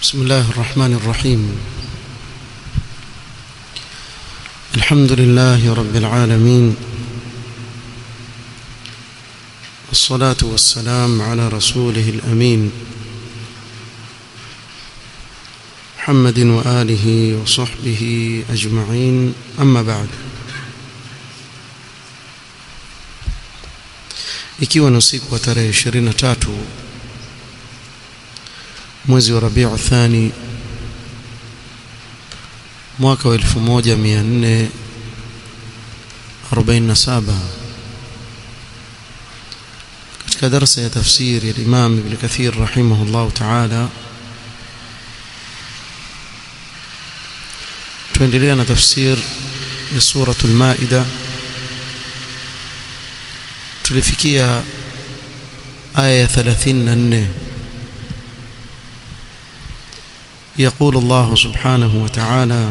بسم الله الرحمن الرحيم. الحمد لله رب العالمين، والصلاة والسلام على رسوله الأمين محمد وآله وصحبه أجمعين، أما بعد. Ikiwa ni usiku wa tarehe 23 mwezi wa Rabiu Thani mwaka wa 1447, katika darasa ya tafsiri ya Imam Ibn Kathir rahimahullah ta'ala, tuendelea na tafsir ya suratul Maida. tulifikia aya ya 34. يقول الله سبحانه وتعالى: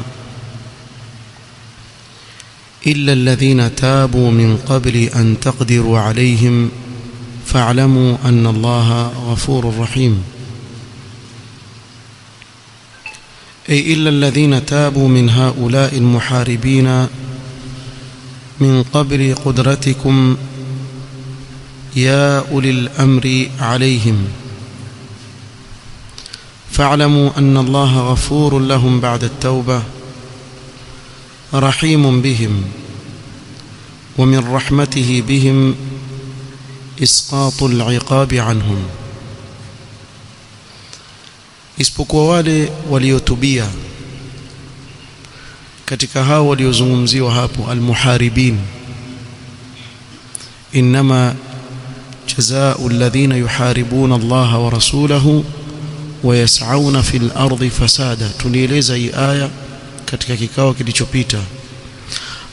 إلا الذين تابوا من قبل أن تقدروا عليهم فاعلموا أن الله غفور رحيم. أي إلا الذين تابوا من هؤلاء المحاربين من قبل قدرتكم يا أولي الأمر عليهم، فاعلموا أن الله غفور لهم بعد التوبة رحيم بهم، ومن رحمته بهم إسقاط العقاب عنهم. isipokuwa wale waliotubia katika hao waliozungumziwa hapo almuharibin. inma jazaa'u alladhina yuharibuna Allah wa rasulahu wa yas'auna fil ardi fasada. tulieleza hii aya katika kikao kilichopita.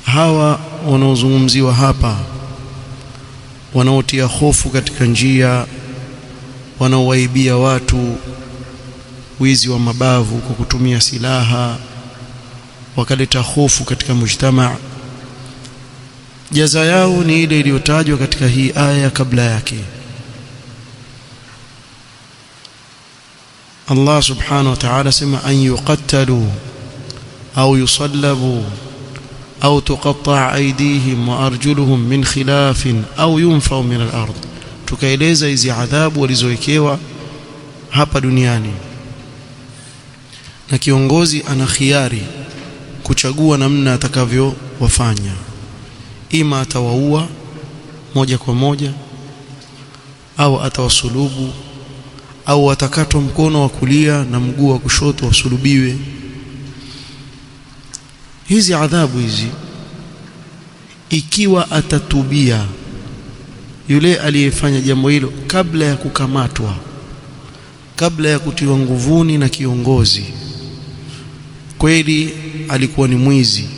Hawa wanaozungumziwa hapa, wanaotia hofu katika njia, wanaowaibia watu, wizi wa mabavu kwa kutumia silaha, wakaleta hofu katika mujtamaa, jaza yao ni ile iliyotajwa katika hii aya kabla yake. Allah subhanahu wa ta'ala sema an yuqattalu au yusallabu au tuqatta'a aydihim wa arjuluhum min khilafin au yunfau min al-ard. tukaeleza hizi adhabu walizowekewa hapa duniani, na kiongozi ana khiari kuchagua namna atakavyowafanya. Ima atawaua moja kwa moja, au atawasulubu, au atakatwa mkono wa kulia na mguu wa kushoto wasulubiwe. Hizi adhabu hizi, ikiwa atatubia yule aliyefanya jambo hilo kabla ya kukamatwa, kabla ya kutiwa nguvuni na kiongozi, kweli alikuwa ni mwizi,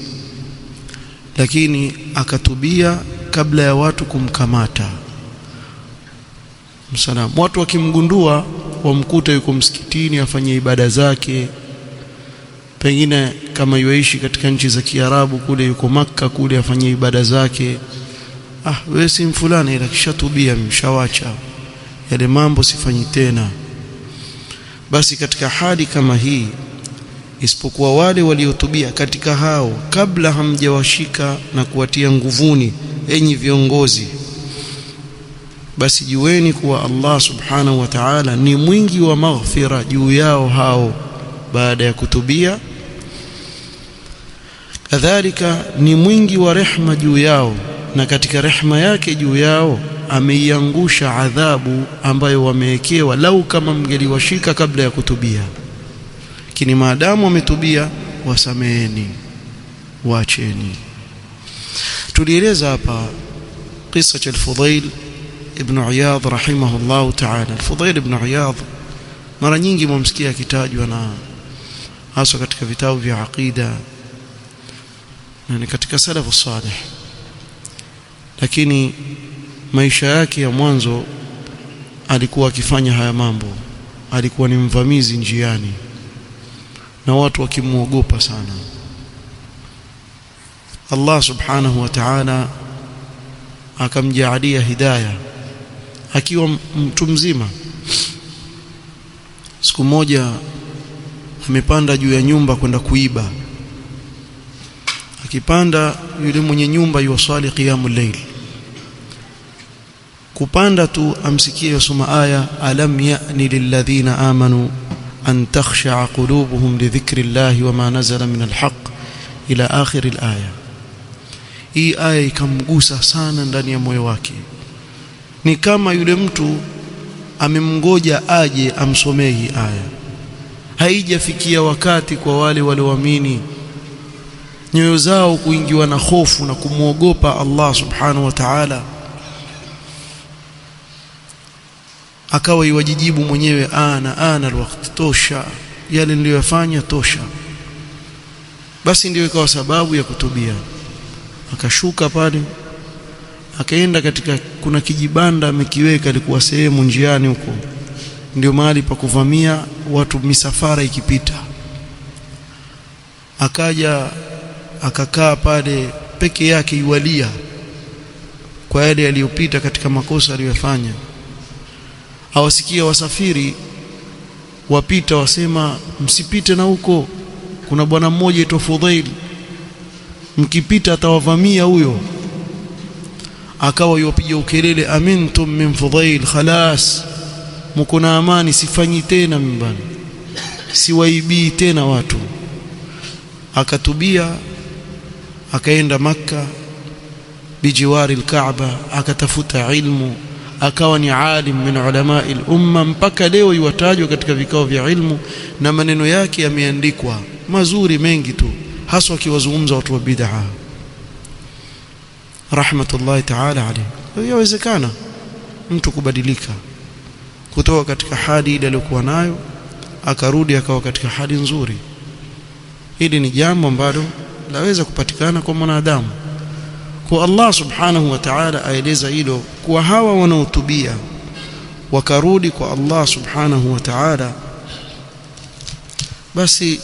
lakini akatubia kabla ya watu kumkamata. Msalamu, watu wakimgundua wamkuta yuko msikitini afanye ibada zake, pengine kama yuishi katika nchi za Kiarabu kule, yuko Makka kule afanye ibada zake. Wewe si mfulani, ila kishatubia, mshawacha yale mambo, sifanyi tena. Basi katika hali kama hii, isipokuwa wale waliotubia katika hao kabla hamjawashika na kuwatia nguvuni, enyi viongozi, basi jueni kuwa Allah subhanahu wa ta'ala ni mwingi wa maghfira juu yao hao baada ya kutubia, kadhalika ni mwingi wa rehma juu yao, na katika rehma yake juu yao ameiangusha adhabu ambayo wamewekewa lau kama mngeliwashika kabla ya kutubia. Lakini maadamu wametubia, wasameheni, waacheni. tulieleza hapa kisa cha al-Fudayl ibn Iyadh rahimahullah ta'ala. al-Fudayl ibn Iyadh mara nyingi mumsikia akitajwa, na hasa katika vitabu vya aqida na ni katika salafu salih, lakini maisha yake ya mwanzo alikuwa akifanya haya mambo. Alikuwa ni mvamizi njiani na watu wakimuogopa sana. Allah subhanahu wa ta'ala akamjaalia hidayah akiwa mtu mzima. Siku moja amepanda juu ya nyumba kwenda kuiba. Akipanda, yule mwenye nyumba yuwasali qiyamul layl, kupanda tu amsikie yasoma aya alam ya'ni lilladhina amanu an takhsha'a qulubuhum li dhikrillahi wama nazala min alhaq ila akhir alaya. Hii aya ikamgusa sana ndani ya moyo wake, ni kama yule mtu amemngoja aje amsomee hii aya. Haijafikia wakati kwa wale walioamini nyoyo zao kuingiwa na hofu na kumwogopa Allah subhanahu wa ta'ala, akawa iwajijibu mwenyewe ana alwaqt, tosha, yale niliyofanya tosha. Basi ndio ikawa sababu ya kutubia. Akashuka pale, akaenda katika, kuna kijibanda amekiweka, alikuwa sehemu njiani huko, ndio mahali pa kuvamia watu misafara ikipita. Akaja akakaa pale peke yake, iwalia kwa yale aliyopita katika makosa aliyofanya. Hawasikia wasafiri wapita, wasema msipite na huko, kuna bwana mmoja aitwa Fudhail, mkipita atawavamia huyo. Akawa yupiga ukelele, amintum min Fudhail khalas, mko na amani, sifanyi tena mbana, siwaibii tena watu. Akatubia, akaenda Makka bijiwari al-Kaaba, akatafuta ilmu, akawa ni alim min ulama al-umma, mpaka leo yuwatajwa katika vikao vya ilmu na maneno yake yameandikwa mazuri mengi tu, haswa akiwazungumza watu wa bid'a rahmatullahi ta'ala alayhi. Yawezekana mtu kubadilika kutoka katika hali ile aliyokuwa nayo akarudi akawa katika hali nzuri. Hili ni jambo ambalo laweza kupatikana kwa mwanadamu. Kwa Allah subhanahu wa ta'ala aeleza hilo, kwa hawa wanaotubia wakarudi kwa Allah subhanahu wa ta'ala, basi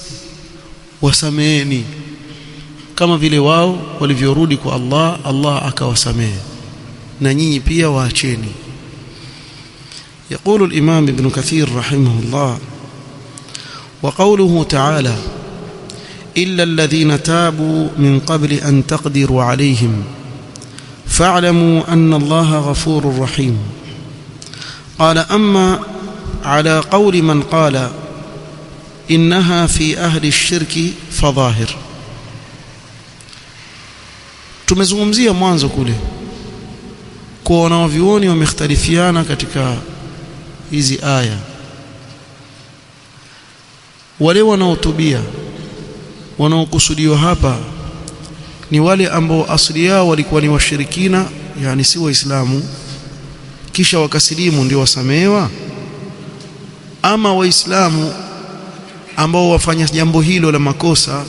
wasameeni kama vile wao walivyorudi kwa Allah, Allah akawasamehe, na nyinyi pia waacheni. يقول الإمام ابن كثير رحمه الله: وقوله تعالى إلا الذين تابوا من قبل أن تقدروا عليهم فاعلموا أن الله غفور رحيم. قال: أما على قول من قال إنها في أهل الشرك فظاهر. tumezungumzia mwanzo kule kwa wanavyuoni wamekhtalifiana katika hizi aya. Wale wanaotubia wanaokusudiwa hapa ni wale ambao asili yao walikuwa ni washirikina, yani si waislamu, kisha wakasilimu ndio wasamehewa, ama waislamu ambao wafanya jambo hilo la makosa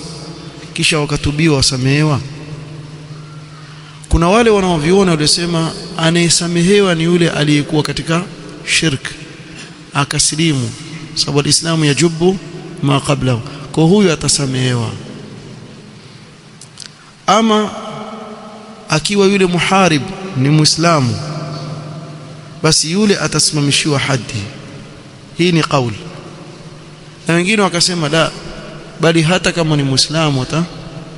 kisha wakatubiwa wasamehewa? Kuna wale wanaoviona walisema anayesamehewa ni yule aliyekuwa katika shirk akasilimu, sababu alislamu yajubu ma qablahu, kwa huyo atasamehewa. Ama akiwa yule muharib ni muislamu, basi yule atasimamishiwa haddi. Hii ni kauli. Na wengine wakasema la, bali hata kama ni muislamu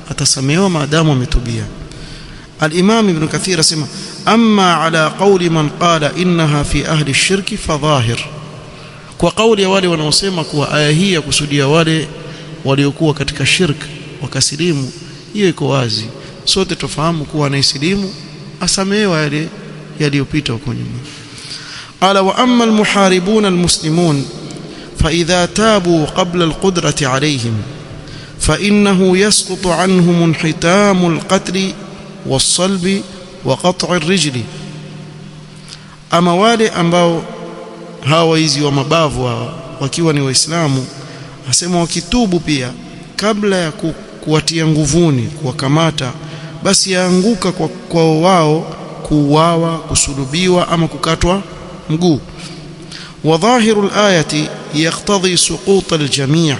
atasamehewa maadamu ametubia. Al-Imam Ibn Kathir asema: amma ala qawli man qala innaha fi ahli ash-shirki fadhahir. Kwa kauli ya wale wanaosema kuwa aya hii ya kusudia wale waliokuwa katika shirk wakasilimu, hiyo iko wazi. Sote tufahamu kuwa anaisilimu asamehewa yale yaliyopita huko nyuma. Qala: wa amma al-muharibun al-muslimun fa idha tabu qabla al-qudrati alayhim fa innahu yasqutu anhum inhitamu al-qatl was-salb wa qat'u ar-rijli. Ama wale ambao hawa hizi wa mabavu hawa wakiwa ni waislamu, asema wakitubu pia kabla ya kuwatia nguvuni kuwakamata, basi yaanguka kwa wao kuuawa, kusulubiwa ama kukatwa mguu. Wa dhahiru al-ayati yaqtadhi suqut al-jami'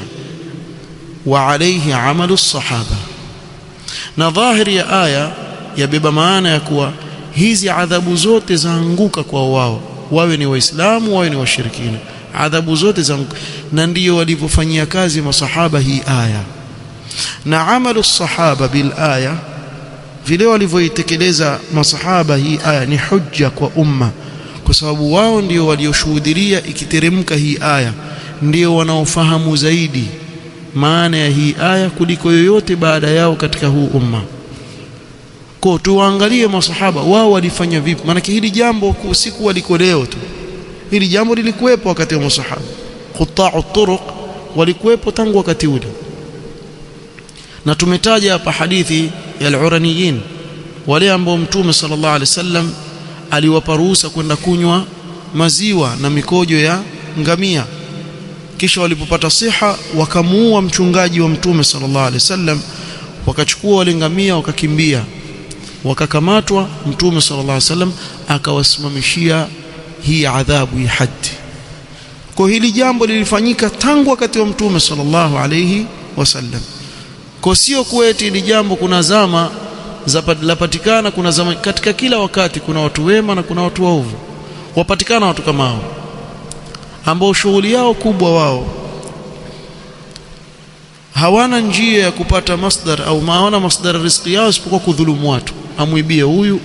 wa alayhi amalu as-sahaba. Na dhahiri ya aya yabeba maana ya kuwa hizi adhabu zote zaanguka kwa wao, wawe ni waislamu wawe ni washirikina, adhabu zote zaanguka. na ndiyo walivyofanyia kazi masahaba hii aya. Na amalu sahaba bil aya, vile walivyoitekeleza masahaba hii aya, ni hujja kwa umma, kwa sababu wao ndio walioshuhudia ikiteremka hii aya, ndio wanaofahamu zaidi maana ya hii aya kuliko yoyote baada yao katika huu umma. Kwa tuangalie masahaba wao walifanya vipi, maana hili jambo siku waliko leo tu, hili jambo lilikuwepo wakati wa masahaba. Quta'u turuq walikuwepo tangu wakati ule, na tumetaja hapa hadithi ya al-Uraniyin, wale ambao Mtume sallallahu alaihi wasallam aliwapa ruhusa kwenda kunywa maziwa na mikojo ya ngamia, kisha walipopata siha wakamuua mchungaji wa Mtume sallallahu alaihi wasallam, wakachukua wale ngamia wakakimbia, wakakamatwa. Mtume sallallahu alaihi wasallam akawasimamishia hii adhabu ya haddi. Kwa hili jambo lilifanyika tangu wakati wa Mtume sallallahu alaihi wasallam. Kwa sio kweti hili jambo kuna zama lapatikana, kuna zama katika kila wakati kuna watu wema na kuna watu waovu. Wapatikana watu kama hao ambao shughuli yao kubwa, wao hawana njia ya kupata masdar au maana masdar riziki yao isipokuwa kudhulumu watu, amuibie huyu,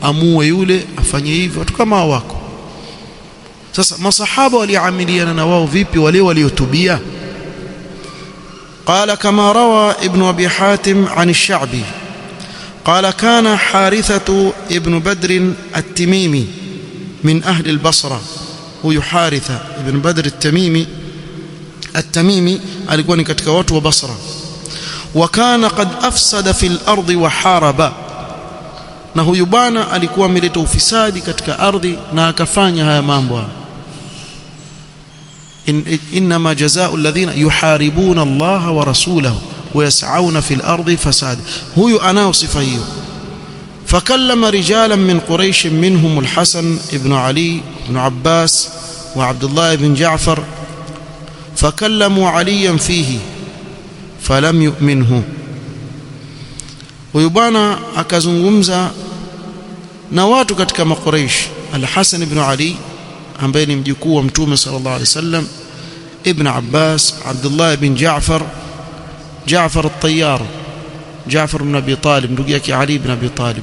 amuue yule, afanye hivyo. Watu kama hao wako. Sasa masahaba waliamiliana na wao vipi wale waliotubia? قال كما روى ابن أبي حاتم عن الشعبي قال كان حارثة ابن بدر التميمي من أهل البصرة. هو حارثة ابن بدر التميمي alikuwa ni katika watu wa Basra. وكان قد أفسد في الأرض وحارب, na huyu bwana alikuwa ameleta ufisadi katika ardhi na akafanya haya mambo. إنما جزاء الذين يحاربون الله ورسوله ويسعون في الأرض فساد. هو أنا وصفيه. فكلم رجالا من قريش منهم الحسن ابن علي بن عباس وعبد الله بن جعفر، فكلموا عليا فيه فلم يؤمنه. ويبانا akazungumza na watu katika Quraysh, Al-Hasan ibn Ali ambaye ni mjukuu wa Mtume sallallahu alaihi wasallam, Ibn Abbas, Abdullah ibn Ja'far, Ja'far at-Tayyar, Ja'far ibn Abi Talib, ndugu yake Ali ibn Abi Talib,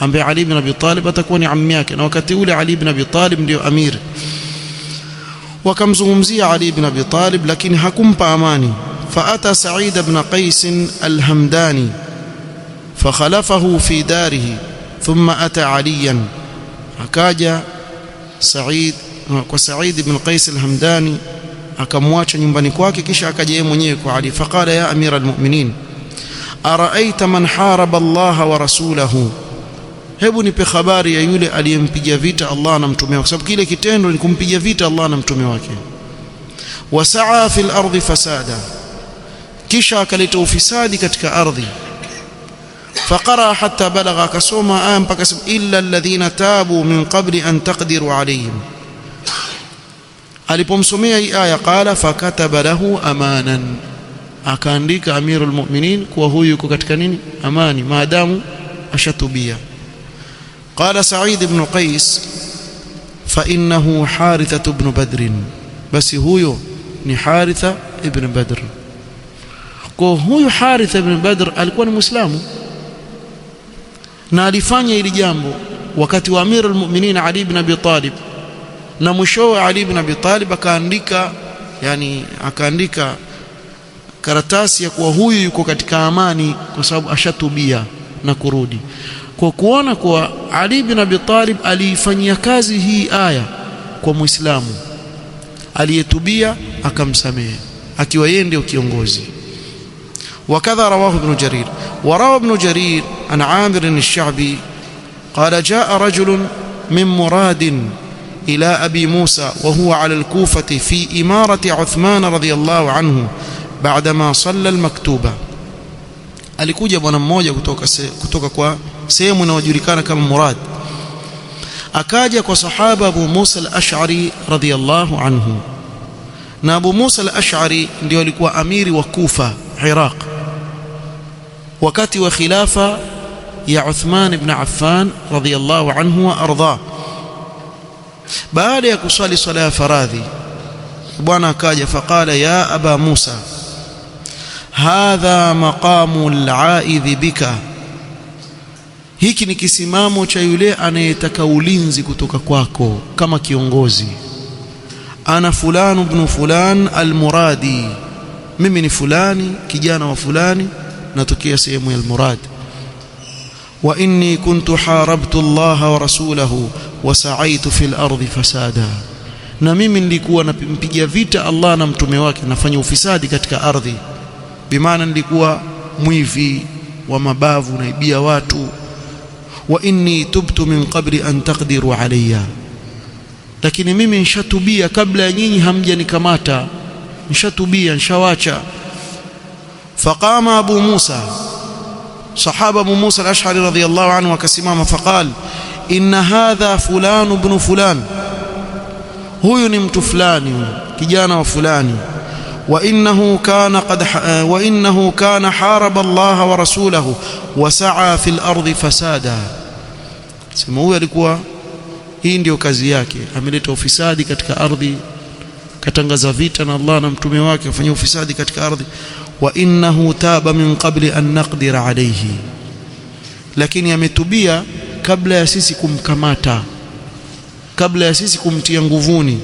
ambaye Ali ibn Abi Talib atakuwa ni ammi yake, na wakati ule Ali ibn Abi Talib ndio amir. Wakamzungumzia Ali ibn Abi Talib, lakini hakumpa amani. Faata Sa'id ibn Qais al-Hamdani fakhalafahu fi darihi thumma ata Aliyan, akaja Sa'id kwa Sa'id ibn Qais al-Hamdani akamwacha nyumbani kwake, kisha akaja yeye mwenyewe kwa Ali. Faqala ya amira al-mu'minin araaita man haraba Allah wa rasulahu, hebu nipe habari ya yule aliyempiga vita Allah na mtume wake, sababu kile kitendo ni kumpiga vita Allah na mtume wake. Wasaa fil ardi fasada, kisha akaleta ufisadi katika ardhi. Faqara hatta balagha, kasoma aya mpaka illa alladhina tabu min qabli an taqdiru alayhim. Alipomsomea hii aya, qala fakataba lahu amanan, akaandika amirul mu'minin kuwa huyu yuko katika nini, amani, maadamu ashatubia. Qala Sa'id ibn Qais fa innahu Haritha ibn Badr, basi huyo ni Haritha ibn Badr. Kwa huyu Haritha ibn Badr alikuwa ni Muislamu na alifanya hili jambo wakati wa amirul mu'minin Ali ibn Abi Talib, na mwishowe Ali ibn Abi Talib akaandika karatasi ya kuwa huyu yuko katika amani kwa sababu ashatubia na kurudi. Kwa kuona kuwa Ali ibn Abi Talib aliifanyia kazi hii aya kwa Muislamu aliyetubia, akamsamehe akiwa yeye ndio kiongozi. وكذا رواه ابن جرير. وروى ابن جرير عن عامر الشعبي قال جاء رجل من مراد إلى أبي موسى وهو على الكوفة في إمارة عثمان رضي الله عنه بعدما صلى المكتوبة. alikuja bwana mmoja kutoka kwa sehemu inayojulikana kama Murad, akaja kwa sahaba Abu Musa al-Ash'ari radhiyallahu anhu, na Abu Musa al-Ash'ari ndio alikuwa amiri wa Kufa, Iraq, wakati wa khilafa ya Uthman ibn Affan radhiyallahu anhu wa ardha. Baada ya kusali sala ya faradhi, bwana akaja faqala ya aba Musa hadha maqamu al-aidh bika, hiki ni kisimamo cha yule anayetaka ulinzi kutoka kwako kama kiongozi. Ana fulan ibn fulan al-muradi, mimi ni fulani kijana wa fulani natokea sehemu ya al-murad. Wa inni kuntu harabtu Allah wa rasulahu wa sa'aitu fil ardi fasada, na mimi nilikuwa nampigia vita Allah na mtume wake, nafanya ufisadi katika ardhi, bimaana nilikuwa mwivi wa mabavu, naibia watu. Wa inni tubtu min qabli an taqdiru alayya, lakini mimi nishatubia kabla ya nyinyi hamjanikamata, nishatubia, nishawacha. Faqama Abu Musa, sahaba Abu Musa al-Ash'ari radhiyallahu anhu, akasimama faqal inna hadha fulan ibn fulan, huyu ni mtu fulani, kijana wa fulani. Wa innahu kana haraba Allah wa rasulahu wa sa'a fil ardi fasada, sema huyu alikuwa, hii ndio kazi yake, ameleta ufisadi katika ardhi, katangaza vita na Allah na mtume wake, afanya ufisadi katika ardhi. Wa innahu taba min qabli an naqdira alayhi, lakini ametubia kabla ya sisi kumkamata, kabla ya sisi kumtia nguvuni.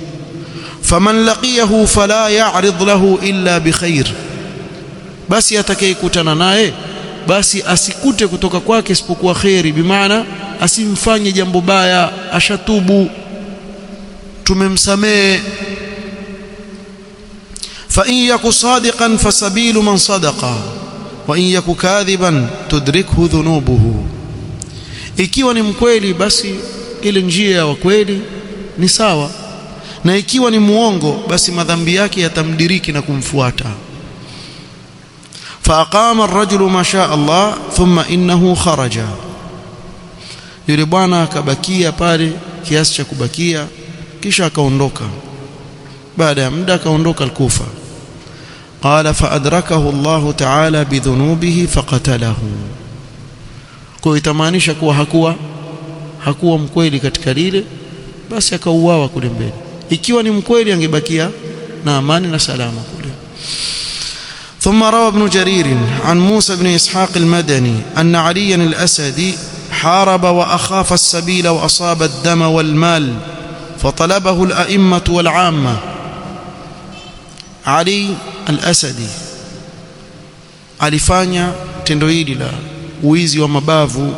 Faman laqiyahu fala ya'rid lahu illa bikhair, basi atakayekutana naye basi asikute kutoka kwake isipokuwa khairi, bimaana asimfanye jambo baya, ashatubu, tumemsamehe. Fa in yaku sadiqan fasabilu man sadaqa wa in yaku kadhiban tudrikhu dhunubuhu, ikiwa ni mkweli basi ile njia ya kweli ni sawa, na ikiwa ni muongo basi madhambi yake yatamdiriki na kumfuata. فأقام الرجل ما شاء الله ثم إنه خرج, yule bwana akabakia pale kiasi cha kubakia, kisha akaondoka. Baada ya muda akaondoka al-Kufa. Qala faadrakahu Allah ta'ala bidhunubihi faqatalahu, kwa itamaanisha kuwa hakuwa mkweli katika lile, basi akauawa kule mbele. Ikiwa ni mkweli angebakia na amani na salama kule. ثم روى ابن جرير عن موسى بن إسحاق المدني أن عليا الأسدي حارب وأخاف السبيل وأصاب الدم والمال فطلبه الأئمة والعامة. علي الأسدي alifanya tendo hili la uizi wa mabavu,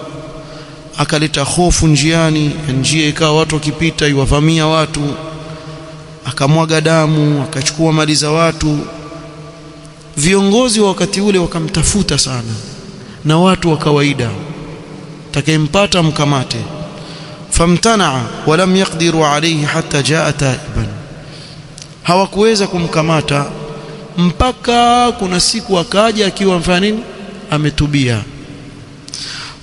akaleta hofu njiani, njia ikawa watu wakipita iwavamia watu, akamwaga damu, akachukua mali za watu. Viongozi wa wakati ule wakamtafuta sana, na watu wa kawaida, takempata mkamate. Famtana walam yaqdiru alayhi hatta jaa taiban, hawakuweza kumkamata mpaka kuna siku akaja akiwa mfanya nini, ametubia.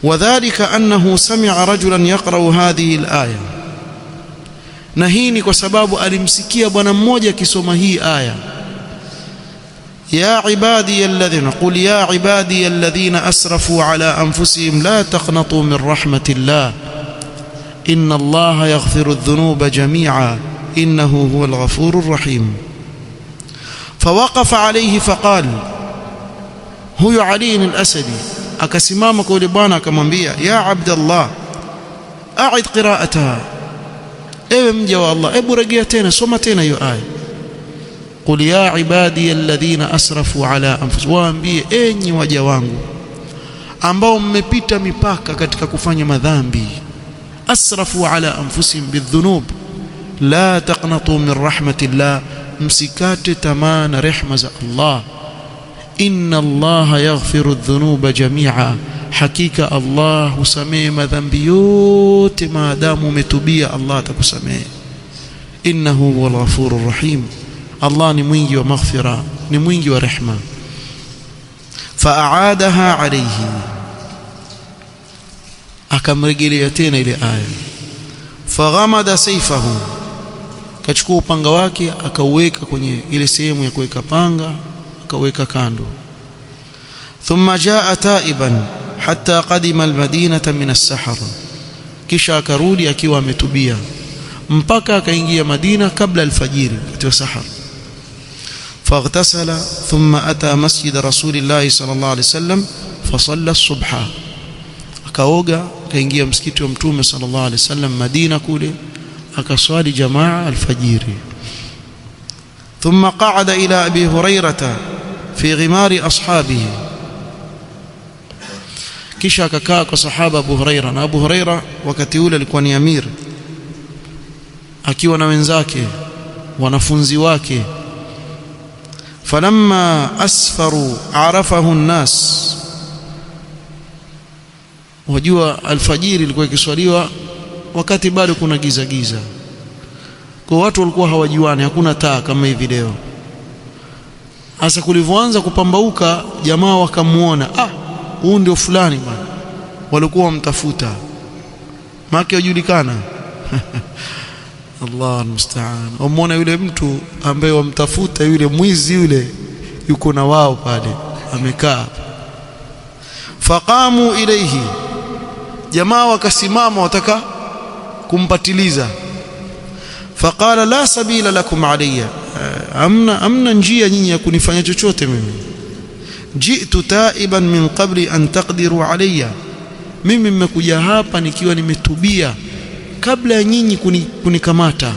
Wadhālika annahu sami'a rajulan yaqra'u hadhihi al-aya, na hii ni kwa sababu alimsikia bwana mmoja akisoma hii aya, ya ibadiy alladhina qul ya ibadiy alladhina asrafu ala anfusihim la taqnatu min rahmatillah inna allaha yaghfiru adh-dhunuba jami'a innahu huwal ghafurur rahim. Fawaqafa alayhi faqal, huyu Ali al-Asadi akasimama kwa yule bwana akamwambia, ya abdallah a'id qira'ataha, ewe mja wa Allah, hebu rejea tena, soma tena hiyo aya. Qul ya ibadiy alladhina asrafu ala anfusihim, waambie enyi waja wangu ambao mmepita mipaka katika kufanya madhambi. Asrafu ala anfusihim bidhunub la taqnatu min rahmatillah, msikate tamaa na rehma za Allah. Inna Allaha yaghfiru adh-dhunuba jami'a, hakika Allah husamehe madhambi yote maadamu umetubia, Allah atakusamehe. Innahu huwal ghafurur rahim, Allah ni mwingi wa maghfira, ni mwingi wa rehma. Fa'aadaha alayhi, akamrejelea tena ile aya. Faghamada sayfahu, kachukua upanga wake akauweka kwenye ile sehemu ya kuweka panga, akaweka kando. Thumma jaa taiban hatta qadima almadinata min as-sahar, kisha akarudi akiwa ametubia mpaka akaingia Madina kabla alfajiri, katika sahar. فاغتسل ثم أتى مسجد رسول الله صلى الله عليه وسلم فصلى الصبح. akaoga akaingia msikiti wa mtume sallallahu alaihi wasallam Madina kule akaswali jamaa alfajiri. ثم قعد إلى أبي هريرة في غمار أصحابه. kisha akakaa kwa sahaba Abu Huraira, na Abu Huraira wakati ule alikuwa ni amir akiwa na wenzake wanafunzi wake. falamma asfaru arafahu an-nas. wajua alfajiri ilikuwa ikiswaliwa wakati bado kuna giza giza, kwa watu walikuwa hawajuani, hakuna taa kama hivi leo. Hasa kulivyoanza kupambauka jamaa wakamuona, huu ndio fulani bwana, walikuwa wamtafuta maki wajulikana. Allah almusta'an. Wamuona yule mtu ambaye wamtafuta, yule mwizi yule yuko na wao pale amekaa. Faqamu ilayhi, jamaa wakasimama wataka kumpatiliza. Faqala la sabila lakum alayya, amna njia nyinyi ya kunifanya chochote mimi. Ji'tu taiban min qabli an taqdiru alayya, mimi nimekuja hapa nikiwa nimetubia kabla ya nyinyi kunikamata.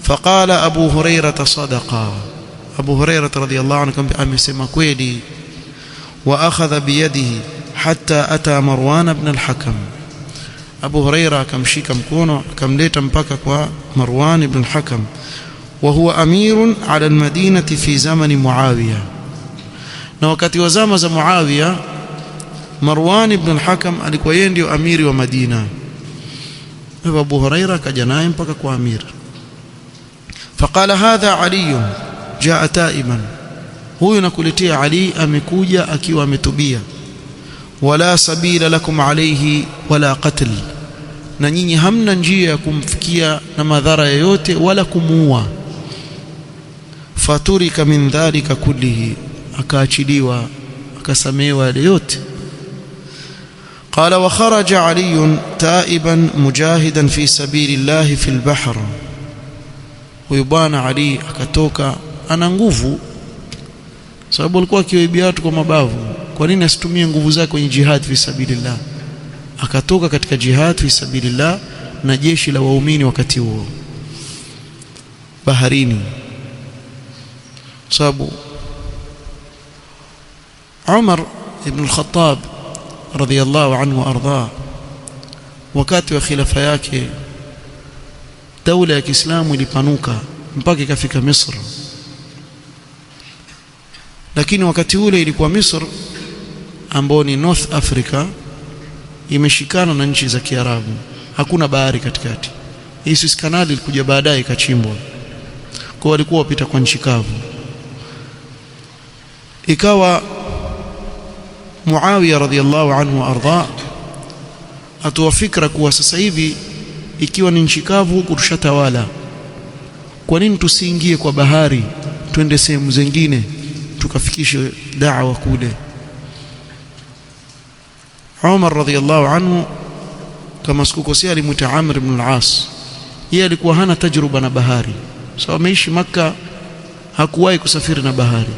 Faqala Abu Hurairah sadaqa, Abu Hurairah radhiyallahu anhu amesema kweli. Wa akhadha biyadihi hatta ata Marwan ibn al-Hakam. Abu Hurairah akamshika mkono akamleta mpaka kwa Marwan ibn al-Hakam, wa huwa amirun ala al-Madinati fi zamani Muawiya. Na wakati wa zama za Muawiya, Marwan ibn al-Hakam alikuwa yeye ndio amiri wa Madina. Abu Hurairah kaja naye mpaka kwa amir. Faqala hadha Ali jaa taiban, huyu nakuletea Ali amekuja akiwa ametubia. Wala sabila lakum alayhi wala qatl, na nyinyi hamna njia ya kumfikia na madhara yoyote wala kumuua. Faturika min dhalika kullihi, akaachiliwa akasamehewa yale yote. قال وخرج علي تائبا مجاهدا في سبيل الله في البحر. ويبانا علي akatoka ana nguvu, sababu alikuwa akiwaibia watu kwa mabavu. Kwa nini asitumie nguvu zake kwenye jihad fi sabilillah? Akatoka katika jihad fi sabilillah na jeshi la waumini wakati huo baharini, sababu Umar ibn al-Khattab radhiyallahu anhu arda, wakati wa khilafa yake daula ya Kiislamu ilipanuka mpaka ikafika Misri. Lakini wakati ule ilikuwa Misri ambao ni North Africa imeshikana na nchi za Kiarabu, hakuna bahari katikati. Hii Suez Canal ilikuja baadaye ikachimbwa, kwa walikuwa wapita kwa nchi kavu. Ikawa Muawiya radhiyallahu anhu arda atoa fikra kuwa sasa hivi ikiwa ni nchi kavu huku tushatawala, kwa nini tusiingie kwa bahari twende sehemu zingine tukafikishe da'wa kule? Umar radhiyallahu anhu kama sikukosea alimuita Amr ibn al-As, yeye alikuwa hana tajruba na bahari, so ameishi Makka, hakuwahi kusafiri na bahari.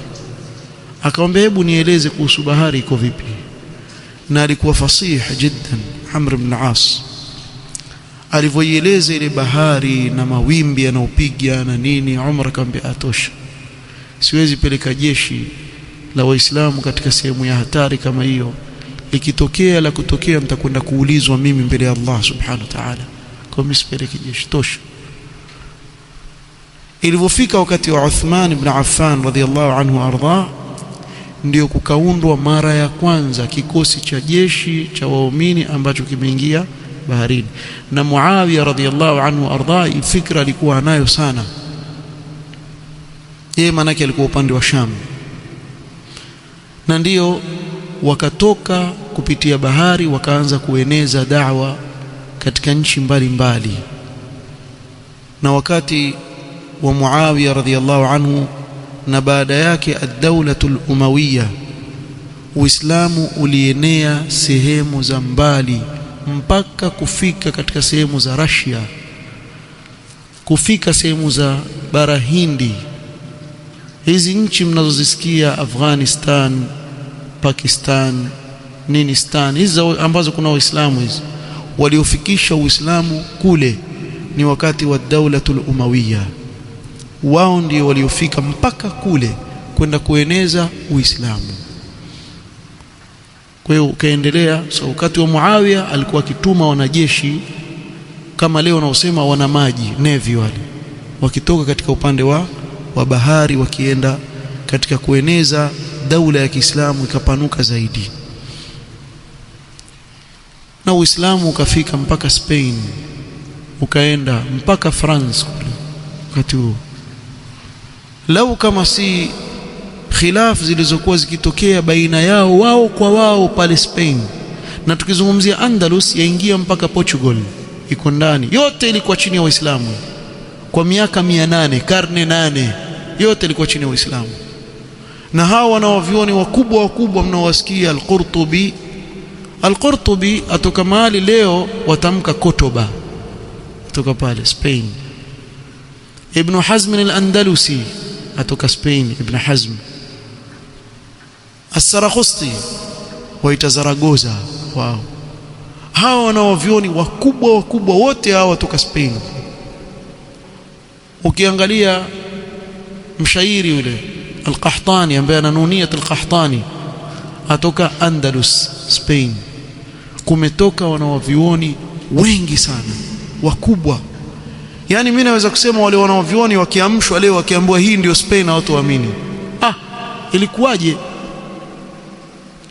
Akamwambia hebu nieleze kuhusu bahari iko vipi, na alikuwa fasih jiddan Amr ibn al-As. Alivyoieleza ile bahari na mawimbi yanayopiga na nini, Umar akamwambia atosha, siwezi peleka jeshi la Waislamu katika sehemu ya hatari kama hiyo. Ikitokea la kutokea mtakwenda kuulizwa mimi mbele ya Allah subhanahu wa ta'ala, kwa mimi sipeleke jeshi, tosha. Ilipofika wakati wa Uthman ibn Affan radhiyallahu anhu arda, ndio kukaundwa mara ya kwanza kikosi cha jeshi cha waumini ambacho kimeingia baharini. Na Muawiya radhiyallahu anhu arda, fikra alikuwa nayo sana yeye, manake alikuwa upande wa Sham, na ndio wakatoka kupitia bahari wakaanza kueneza da'wa katika nchi mbalimbali. Na wakati wa Muawiya radhiyallahu anhu na baada yake ad-Dawlatul Umawiya, Uislamu ulienea sehemu za mbali mpaka kufika katika sehemu za Russia, kufika sehemu za bara Hindi, hizi nchi mnazozisikia Afghanistan, Pakistan, Ninistan, hizi ambazo kuna waislamu, hizi waliofikisha uislamu kule ni wakati wa Daulatul Umawiya. Wao ndio waliofika mpaka kule kwenda kueneza uislamu. Kwa hiyo ukaendelea. So wakati wa Muawiya alikuwa akituma wanajeshi kama leo wanaosema wana maji, navy, wale wakitoka katika upande wa bahari wakienda katika kueneza daula ya Kiislamu ikapanuka zaidi, na Uislamu ukafika mpaka Spain, ukaenda mpaka France kule wakati huo. Lau kama si khilaf zilizokuwa zikitokea baina yao wao kwa wao pale Spain, na tukizungumzia Andalus yaingia mpaka Portugal, iko ndani, yote ilikuwa chini ya Waislamu kwa miaka 800, karne 8, yote ilikuwa chini ya Uislamu. Na hao wanaovioni wakubwa mnaowasikia Al-Qurtubi atoka mahali leo watamka Kotoba, atoka pale Spain. Ibn Hazm al-Andalusi atoka Spain, Ibn Hazm. As-Sarakhusti waita Zaragoza wao. Hao wanaovioni wakubwa wote hao watoka Spain. Ukiangalia mshairi yule Al-Qahtani ambaye ana Nuniyat Al-Qahtani atoka Andalus, Spain. Kumetoka wanaovioni wengi sana wakubwa. Yani mimi naweza kusema wale wanaovioni wakiamshwa leo wakiambiwa hii ndio Spain na watu waamini. Ilikuwaje?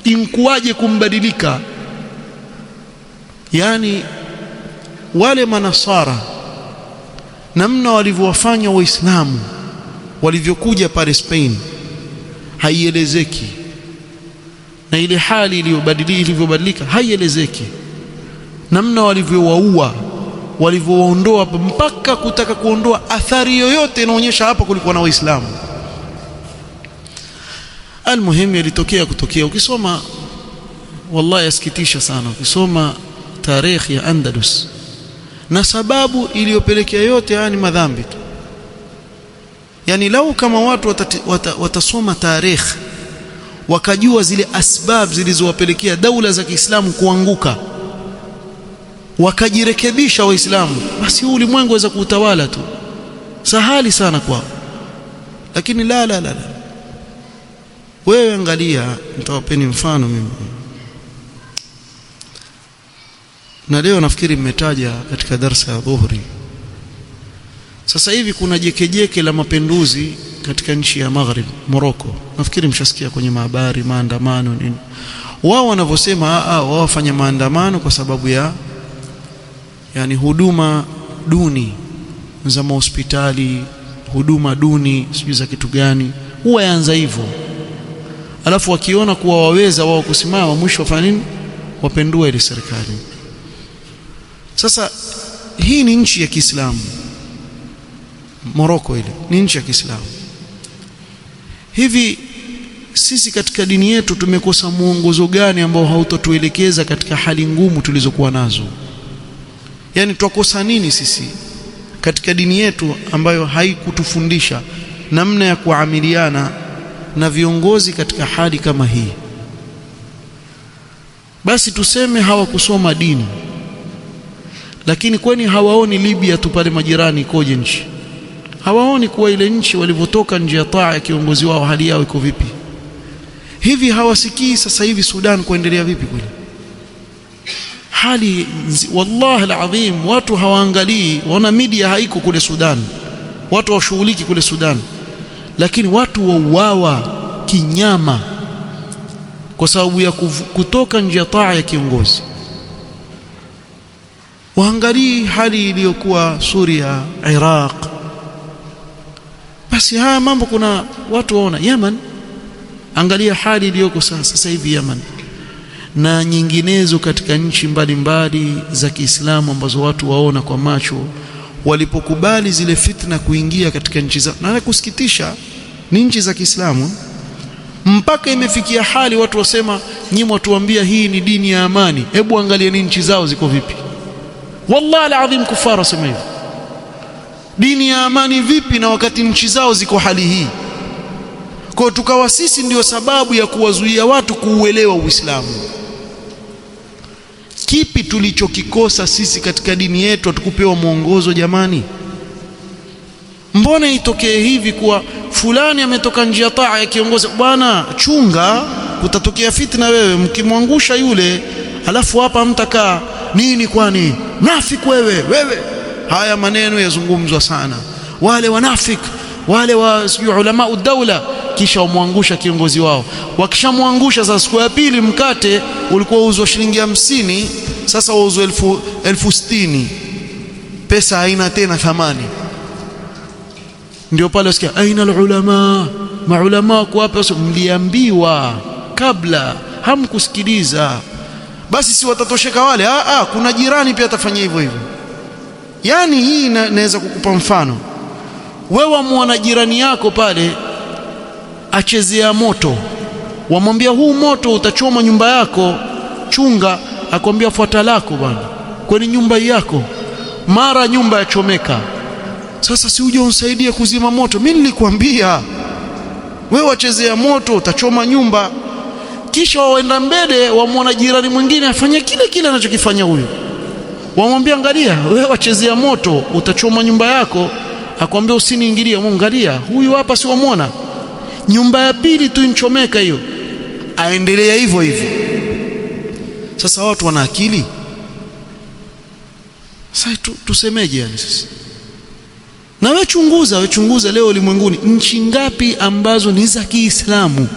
Inkuwaje kumbadilika? Yani wale manasara namna walivyowafanya Waislamu walivyokuja pale Spain haielezeki, na ile hali ilivyobadilika haielezeki. Namna walivyowaua, walivyowaondoa, mpaka kutaka kuondoa athari yoyote inaonyesha hapa kulikuwa na Waislamu. Almuhimu yalitokea kutokea. Ukisoma wallahi yasikitisha sana, ukisoma tarikhi ya Andalus na sababu iliyopelekea yote haya ni madhambi tu. Yani lau kama watu watasoma tarikh wakajua zile asbab zilizowapelekea daula za Kiislamu kuanguka, wakajirekebisha Waislamu, basi ulimwengu waweza kuutawala tu, sahali sana kwao. Lakini la. Wewe angalia, nitawapeni mfano mimi. Na leo nafikiri mmetaja katika darasa ya dhuhuri. Sasa hivi kuna jekejeke la mapinduzi katika nchi ya Maghrib, Morocco. Nafikiri mshasikia kwenye habari, maandamano nini. Wao wanavyosema wao wafanya maandamano kwa sababu ya yani huduma duni za hospitali, huduma duni sijui za kitu gani, huwa yaanza hivyo. Alafu wakiona kuwa waweza wao kusimama, mwisho wafanya nini? Wapendua ile serikali. Sasa hii ni nchi ya Kiislamu. Morocco ile ni nchi ya Kiislamu. Hivi sisi katika dini yetu tumekosa muongozo gani ambao hautotuelekeza katika hali ngumu tulizokuwa nazo? Yani twakosa nini sisi katika dini yetu ambayo haikutufundisha namna ya kuamiliana na viongozi katika hali kama hii? Basi tuseme hawakusoma dini, lakini kwani hawaoni Libya tu pale majirani ikoje nchi? Hawaoni kuwa ile nchi walivyotoka nje ya taa ya kiongozi wao hali yao iko vipi? Hivi hawasikii sasa hivi Sudan kuendelea vipi kule? Hali wallahi alazim, watu hawaangalii, wana media haiko kule Sudan, watu washughuliki kule Sudan, lakini watu wauawa kinyama kwa sababu ya kutoka nje ya taa ya kiongozi. Waangalii hali iliyokuwa Suria, Iraq. Basi haya mambo kuna watu waona Yemen, angalia hali iliyoko sasa hivi Yemen na nyinginezo katika nchi mbalimbali za Kiislamu ambazo watu waona kwa macho, walipokubali zile fitna kuingia katika nchi zao. Na kusikitisha ni nchi za Kiislamu, mpaka imefikia hali watu wasema nyinyi watuambia hii ni dini ya amani. Hebu angalia ni nchi zao ziko vipi. Wallahi alazim, kufara sema hivi, dini ya amani vipi na wakati nchi zao ziko hali hii? Kwa tukawa sisi ndio sababu ya kuwazuia watu kuuelewa Uislamu. Kipi tulichokikosa sisi katika dini yetu hatukupewa mwongozo jamani? Mbona itokee hivi kuwa fulani ametoka njia taa ya kiongozi, bwana chunga kutatokea fitna, wewe mkimwangusha yule alafu hapa mtakaa nini, kwani nafiki wewe. Haya maneno yazungumzwa sana, wale wanafiki wale wa ulama udaula, kisha wamwangusha kiongozi wao. Wakishamwangusha sasa, siku ya pili mkate ulikuwa uuzwa shilingi 50, sasa wauzwa 1060, pesa haina tena thamani. Ndio pale usikia aina ulama, maulama kwa hapa. Mliambiwa kabla, hamkusikiliza. Basi si watatosheka wale? Kuna jirani pia atafanya hivyo hivyo. Yani hii naweza kukupa mfano. Wewe wamuona jirani yako pale achezea moto, wamwambia huu moto utachoma nyumba yako, chunga. Akwambia fuata lako bwana, kwani nyumba yako, mara nyumba yachomeka. Sasa si uje unisaidie kuzima moto? Mimi nilikwambia wewe wachezea moto utachoma nyumba. Kisha waenda mbele, wamuona jirani mwingine afanye kile anachokifanya huyu, wamwambia angalia, wewe wachezea moto utachoma nyumba yako. Akwambia usiniingilie, angalia huyu hapa, si wamuona nyumba ya pili tu inchomeka hiyo. Aendelea hivyo hivyo. Sasa watu wana akili? Sasa tusemeje yani sasa? Na wewe chunguza leo ulimwenguni nchi ngapi ambazo ni za Kiislamu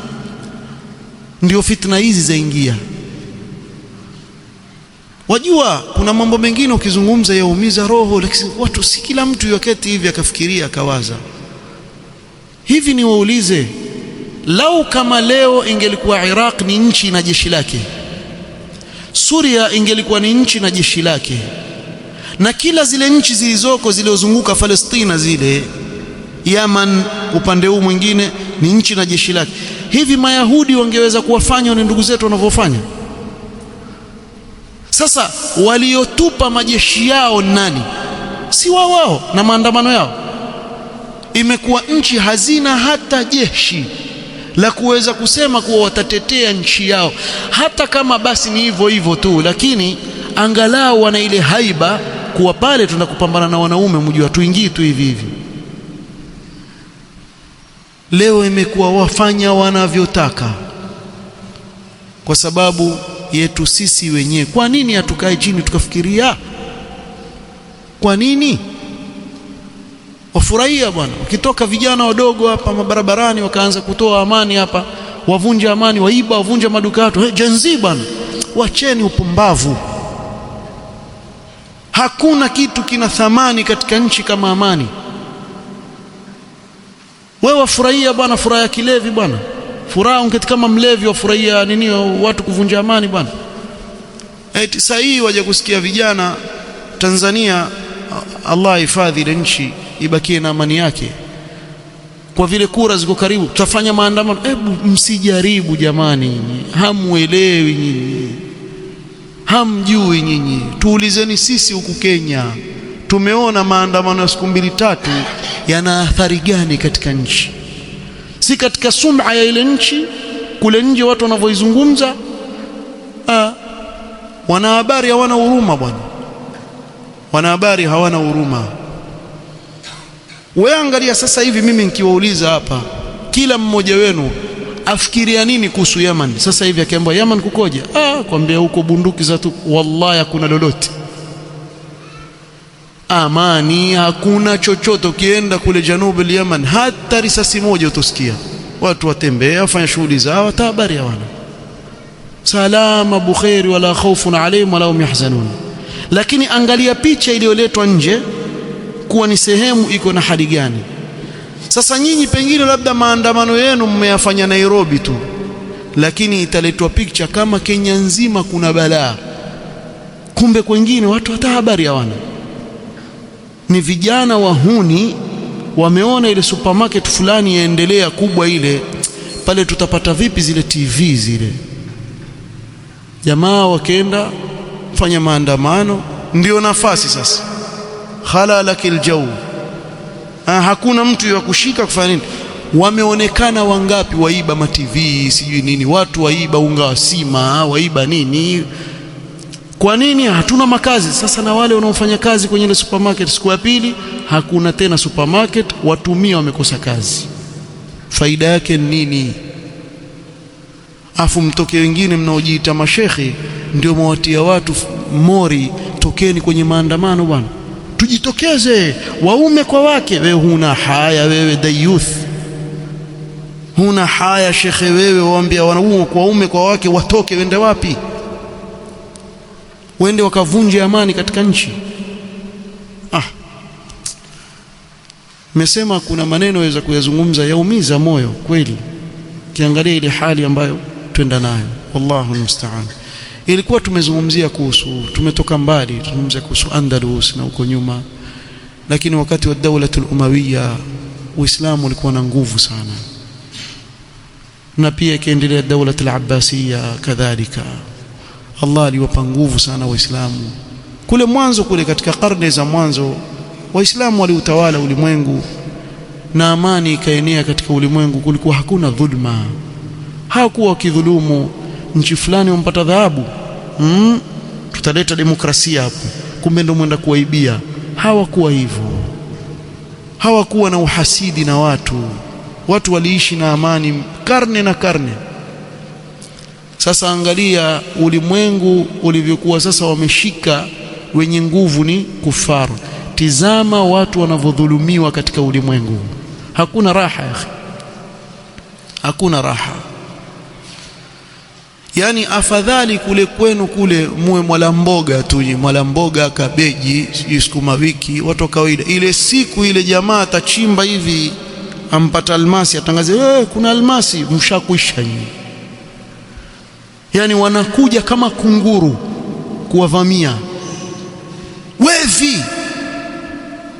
ndio fitna hizi zaingia. Wajua kuna mambo mengine ukizungumza yaumiza roho, lakini watu, si kila mtu yoketi hivi akafikiria akawaza hivi. Ni waulize, lau kama leo ingelikuwa Iraq ni nchi na jeshi lake, Suria ingelikuwa ni nchi na jeshi lake, na kila zile nchi zilizoko zilizozunguka Palestina, zile Yaman upande huu mwingine ni nchi na jeshi lake, hivi Mayahudi wangeweza kuwafanya ni ndugu zetu wanavyofanya? Sasa waliotupa majeshi yao nani? Si wao na maandamano yao. Imekuwa nchi hazina hata jeshi la kuweza kusema kuwa watatetea nchi yao, hata kama basi ni hivyo hivyo tu, lakini angalau wana ile haiba kuwa pale tunakupambana na wanaume, mjua tuingii tu hivi hivi. Leo imekuwa wafanya wanavyotaka kwa sababu yetu sisi wenyewe. Kwa nini hatukae chini tukafikiria? Kwa nini wafurahia bwana? Ukitoka vijana wadogo hapa mabarabarani wakaanza kutoa amani hapa, wavunja amani, waiba, wavunja maduka yetu. Gen Z bwana, wacheni upumbavu. Hakuna kitu kina thamani katika nchi kama amani. Wewe wafurahia bwana, furaha ya kilevi bwana, furaha ungeti kama mlevi wafurahia nini watu kuvunja amani bwana. Eti saa hii waje kusikia vijana Tanzania, Allah hifadhi ile nchi ibakie na amani yake, kwa vile kura ziko karibu tutafanya maandamano. Hebu msijaribu jamani, hamuelewi nyinyi, hamjui nyinyi. Tuulizeni sisi huku Kenya, tumeona maandamano ya siku 2-3 yana athari gani katika nchi? Si katika sum'a ya ile nchi kule nje watu wanavyoizungumza. Wanahabari hawana huruma bwana, wanahabari hawana huruma. Wewe angalia sasa hivi, mimi nikiwauliza hapa, kila mmoja wenu afikiria nini kuhusu Yaman sasa hivi? Akiambiwa Yaman kukoje, kwambia huko bunduki za tu, wallahi hakuna lolote amani, hakuna chochote. Ukienda kule janubi Yaman hata risasi moja utosikia. Watu watembea wafanya shughuli zao, hata habari hawana. Salama bukhairi wala khawfun alayhim wala hum yahzanun. Lakini angalia picha iliyoletwa nje kuwa ni sehemu iko na hali gani. Sasa nyinyi pengine labda maandamano yenu mmeyafanya Nairobi tu, lakini italetwa picha kama Kenya nzima kuna balaa, kumbe kwingine watu hata habari hawana. Ni vijana wahuni wameona ile supermarket fulani yaendelea kubwa ile pale, tutapata vipi zile TV zile? Jamaa wakaenda fanya maandamano, ndio nafasi sasa halalakil jaw. Hakuna mtu ya kushika kufanya nini? Wameonekana wangapi waiba ma TV sijui nini, watu waiba unga wa sima, waiba nini. Kwa nini? Hatuna makazi. Sasa na wale wanaofanya kazi kwenye ile supermarket, siku ya pili hakuna tena supermarket, watumia wamekosa kazi. Faida yake nini? Afu mtoke wengine mnaojiita mashekhe ndio mwawatia watu mori, tokeni kwenye maandamano bwana, tujitokeze waume kwa wake. Wewe huna haya, wewe the youth huna haya shekhe, wewe waambia wanaume kwa waume kwa wake watoke. Wende wapi? Wende wakavunje amani katika nchi? Nimesema kuna maneno yaweza kuyazungumza yaumiza moyo kweli, kiangalia ile hali ambayo twenda nayo. Wallahu musta'an. Ilikuwa tumezungumzia tumetoka mbali, tuzungumzia kuhusu Andalus na huko nyuma, lakini wakati wa Dawlatul Umayya Uislamu ulikuwa na nguvu sana, na pia ikaendelea Dawlatul Abbasiyya kadhalika. Allah aliwapa nguvu sana Waislamu kule mwanzo, kule katika karne za mwanzo Waislamu waliutawala ulimwengu na amani ikaenea katika ulimwengu. Kulikuwa hakuna dhulma, hakuwa wakidhulumu nchi fulani wampata dhahabu, tutaleta demokrasia hapo, kumbe ndio mwenda kuwaibia. Hawakuwa hivyo, hawakuwa na uhasidi na watu waliishi na amani karne na karne. Sasa angalia ulimwengu ulivyokuwa sasa, wameshika wenye nguvu ni kufaru. Tizama watu wanavyodhulumiwa katika ulimwengu, hakuna raha ya akhi, hakuna raha. Yani afadhali kule kwenu kule muwe mwala mboga tu, mwala mboga, kabeji, sukuma wiki, watu kawaida. Ile siku ile jamaa atachimba hivi ampata almasi, atangaze kuna almasi, mshakwisha nyinyi. Yani wanakuja kama kunguru kuwavamia. Wevi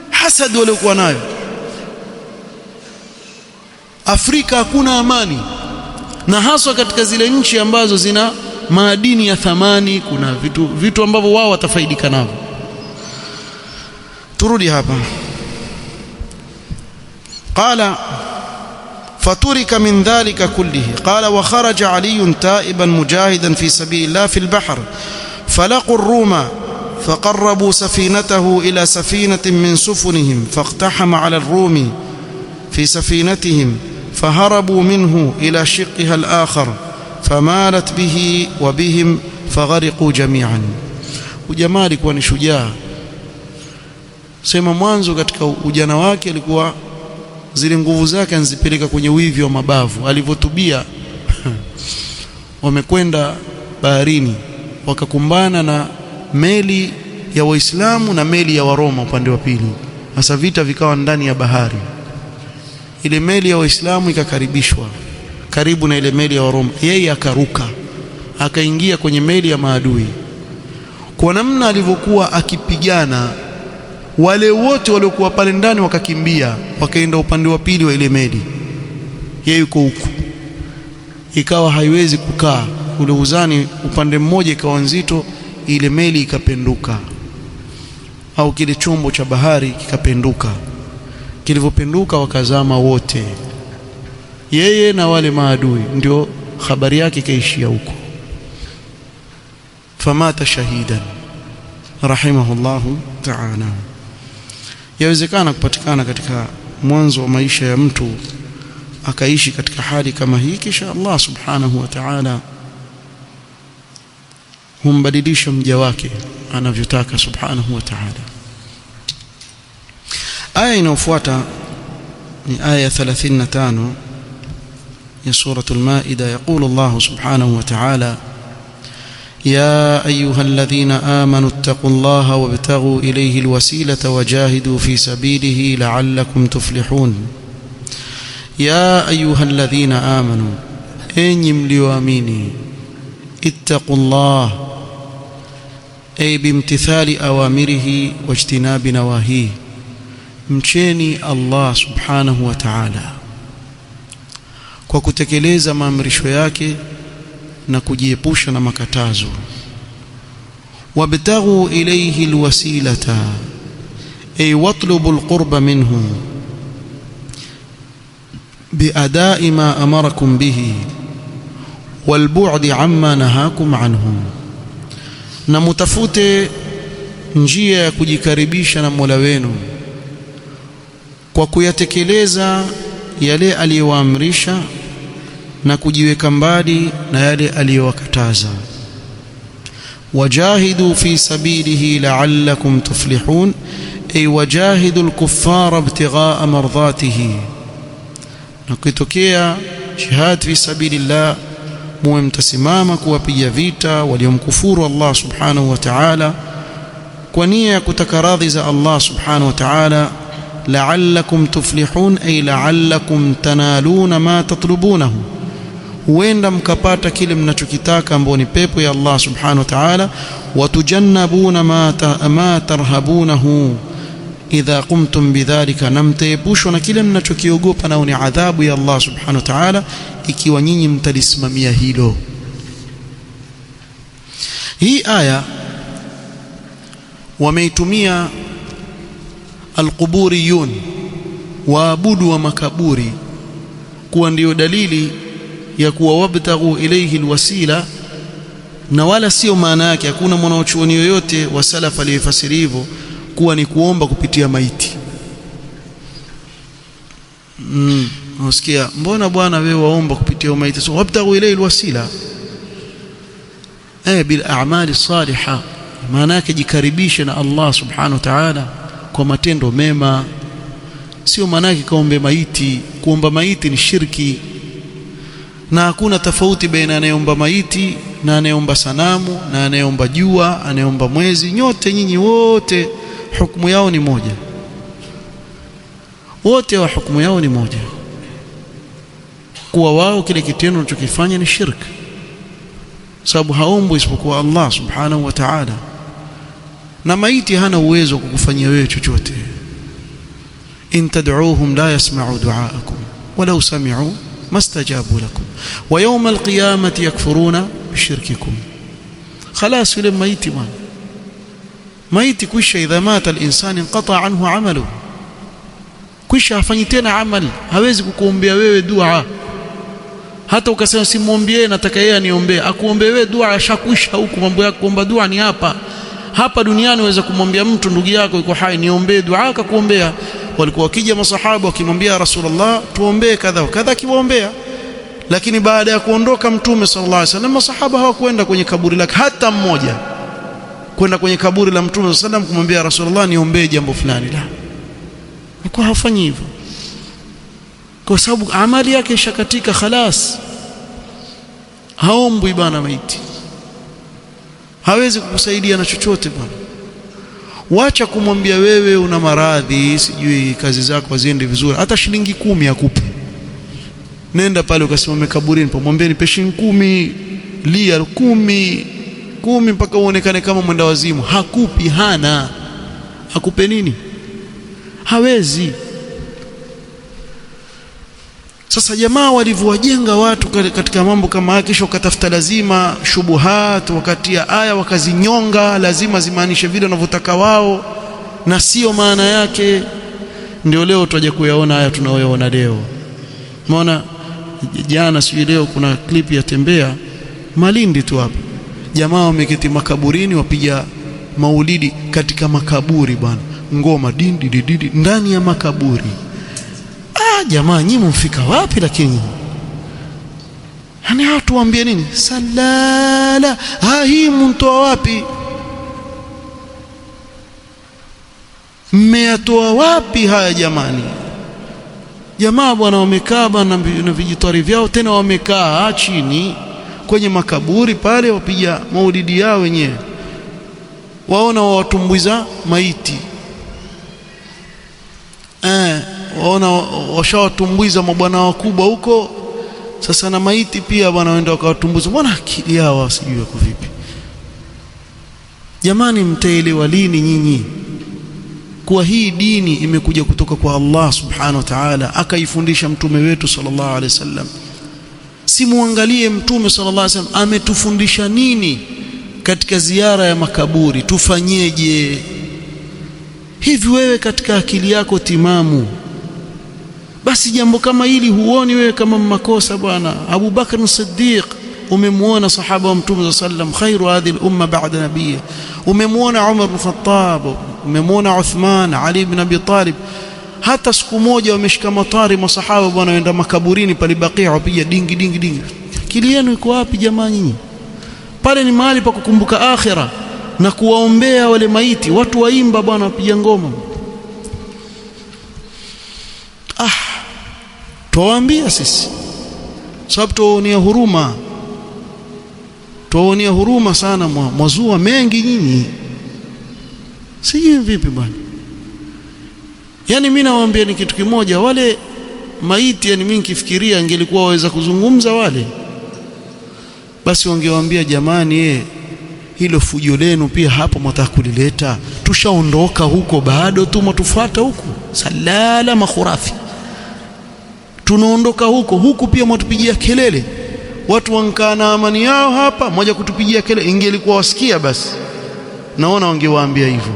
hasad waliokuwa nayo. Afrika hakuna amani, na haswa katika zile nchi ambazo zina madini ya thamani, kuna vitu ambavyo wao watafaidika navyo. Turudi hapa. Qala faturika min dhalika kullihi. Qala wa kharaja Ali taiban mujahidan fi sabilillah fi al-bahr falaqu ar-ruma فقربوا سفينته إلى سفينة من سفنهم فاقتحم على الروم في سفينتهم فهربوا منه إلى شقها الآخر فمالت به وبهم فغرقوا جميعا. Ujamaa alikuwa ni shujaa. Sema mwanzo katika ujana wake alikuwa zile nguvu zake anzipeleka kwenye wivi wa mabavu. Alivyotubia wamekwenda baharini, wakakumbana na meli ya Waislamu na meli ya Waroma upande wa pili. Sasa vita vikawa ndani ya bahari. Ile meli ya Waislamu ikakaribishwa karibu na ile meli ya Waroma, yeye akaruka akaingia kwenye meli ya maadui. Kwa namna alivyokuwa akipigana, wale wote waliokuwa pale ndani wakakimbia, wakaenda upande wa pili wa ile meli, yeye yuko huku. Ikawa haiwezi kukaa, ule uzani upande mmoja ikawa nzito, ile meli ikapenduka, au kile chombo cha bahari kikapenduka. Kilivyopenduka wakazama wote, yeye na wale maadui, ndio habari yake kaishia huko. Famata shahidan rahimahullahu ta'ala. Yawezekana kupatikana katika mwanzo wa maisha ya mtu akaishi katika hali kama hii, kisha Allah subhanahu wa ta'ala humbadilisha mja wake anavyotaka subhanahu wa ta'ala. Aya inayofuata ni aya 35 ya suratul Maida. Yaqulu Allah subhanahu wa ta'ala: يا أيها الذين آمنوا اتقوا الله وابتغوا إليه الوسيلة وجاهدوا في سبيله لعلكم تفلحون. يا أيها الذين آمنوا أني مليواميني اتقوا الله أي بامتثال أوامره واجتناب نواهيه. mcheni Allah subhanahu wa ta'ala kwa kutekeleza maamrisho yake na kujiepusha na makatazo. wabtaghu ilayhi alwasilata ay watlubu alqurba minhu, biadai ma amarakum bihi walbu'di amma nahakum anhu, na mutafute njia ya kujikaribisha na Mola wenu kwa kuyatekeleza yale aliyowaamrisha na kujiweka mbali na yale aliyowakataza. wajahidu fi sabilihi la'allakum tuflihun, ay wajahidu al-kuffara ibtigha'a mardatihi, na kitokea jihad fi sabilillah muwe mtasimama kuwapiga vita waliomkufuru Allah subhanahu wa ta'ala kwa nia ya kutaka radhi za Allah subhanahu wa ta'ala. la'allakum tuflihun, ay la'allakum tanaluna ma tatlubunahu, huenda mkapata kile mnachokitaka ambao ni pepo ya Allah subhanahu wa ta'ala. watujannabuna ma tarhabunahu idha qumtum bidhalika, na mtaepushwa na kile mnachokiogopa nao ni adhabu ya Allah subhanahu wa ta'ala ikiwa nyinyi mtalisimamia hilo. Hii aya wameitumia alquburiyun, waabudu wa makaburi, kuwa ndio dalili ya kuwa wabtaghu ilayhi alwasila, na wala sio maana yake. Hakuna mwanachuoni yoyote wa salaf aliyefasiri hivyo kuwa ni kuomba kupitia maiti. Unasikia, mbona bwana wewe waomba kupitia maiti? So wabtaghu ilayhi alwasila bil a'mali salihah, maana yake jikaribishe na Allah subhanahu wa ta'ala kwa matendo mema, sio maana yake kaombe maiti. Kuomba maiti ni shirki, na hakuna tofauti baina anayeomba maiti na anayeomba sanamu na anayeomba jua, anayeomba mwezi. Nyote nyinyi wote hukumu yao ni moja, wote wa hukumu yao ni moja, kuwa wao kile kitendo wanachokifanya ni shirki, sababu haombi isipokuwa Allah subhanahu wa ta'ala, na maiti hana uwezo kukufanyia wewe chochote. in tad'uuhum la yasma'u du'aakum walau sami'u mastajabu lakum wa yawma alqiyamati yakfuruna bishirkikum. خلاص yule maiti bwana, maiti kwisha, idha mata al-insan inqata anhu amaluhu, kwisha hafanyi tena amali, hawezi kukuombea wewe dua. Hata ukasema simwombee, nataka yeye aniombee, akuombee wewe dua, ashakwisha huko. Mambo yako kuomba dua ni hapa duniani. Waweza kumwambia mtu ndugu yako yuko hai, niombee dua, akakuombea. Walikuwa wakija masahaba wakimwambia Rasulullah tuombee kadha kadha, akiwaombea. Lakini baada ya kuondoka Mtume sallallahu alaihi wasallam, masahaba hawakwenda kwenye kaburi lake hata mmoja, kwenda kwenye kaburi la Mtume sallallahu alaihi wasallam kumwambia Rasulullah niombee jambo fulani. La, walikuwa hawafanyi hivyo, kwa sababu amali yake ishakatika. Khalas, haombwi bwana maiti, hawezi kukusaidia na chochote bwana. Wacha kumwambia wewe una maradhi, sijui kazi zako haziende vizuri, hata shilingi 10 akupe. Nenda pale ukasimame kaburini, pomwambie nipe shilingi 10, lia 10 mpaka uonekane kama mwenda wazimu. Hakupi, hana. Akupe nini? Hawezi. Sasa jamaa walivyowajenga watu katika mambo kama haya, kisha wakatafuta lazima shubuhat, wakati ya aya wakazinyonga, lazima zimaanishe vile wanavyotaka wao na sio maana yake. Ndio leo tutaje kuyaona haya tunayoona leo. Umeona jana, sio leo, kuna clip ya Tembea Malindi tu hapa, jamaa wameketi makaburini wapiga maulidi katika makaburi bwana, ngoma dindi ndani ya makaburi. Jamaa nyinyi mfika wapi? Lakini hani watu waambie nini? Salala hii mtoa wapi? Mmeyatoa wapi haya jamani? Jamaa bwana wamekaa bwana na vijitwari vyao, tena wamekaa chini kwenye makaburi pale, wapiga maulidi yao wenyewe, waona watumbuiza maiti. Waona washawatumbuiza mabwana wakubwa huko, sasa na maiti pia bwana waenda wakawatumbuza. Mbona akili yao sijui yako vipi jamani? Mtaelewa lini nyinyi kuwa hii dini imekuja kutoka kwa Allah subhanahu wa ta'ala, akaifundisha mtume wetu sallallahu alaihi wasallam? Si muangalie mtume sallallahu alaihi wasallam ametufundisha nini katika ziara ya makaburi, tufanyeje hivi? Wewe katika akili yako timamu basi jambo kama hili huoni wewe kama makosa bwana? Abu Bakr as-Siddiq umemuona sahaba wa Mtume sallam khairu hadhihi al-umma ba'da nabiyyi, umemuona Umar ibn Khattab, umemuona Uthman, Ali ibn Abi Talib. Hata siku moja wameshika matari masahaba bwana, waenda makaburini pale Baqi' wapiga dingi dingi dingi. Akili yenu iko wapi jamaa nyinyi? Pale ni mahali pa kukumbuka akhira na kuwaombea wale maiti. Watu waimba bwana, wapiga ngoma. Tuwaambia sisi sababu tuwaonea huruma sana, mwazua mengi nyinyi, sijui vipi bwana. Yani mimi nawaambia ni kitu kimoja, wale maiti, yani mimi nikifikiria ingelikuwa waweza kuzungumza wale, basi wangewaambia jamani, hilo fujo lenu pia hapo mtaka kulileta, tushaondoka huko, bado tu mtufuata huko, salala makhurafi, tunaondoka huko pia mtupigia kelele, watu wankaa na amani yao hapa, moja kutupigia kelele. Ingelikuwa wasikia basi naona wangewaambia hivyo.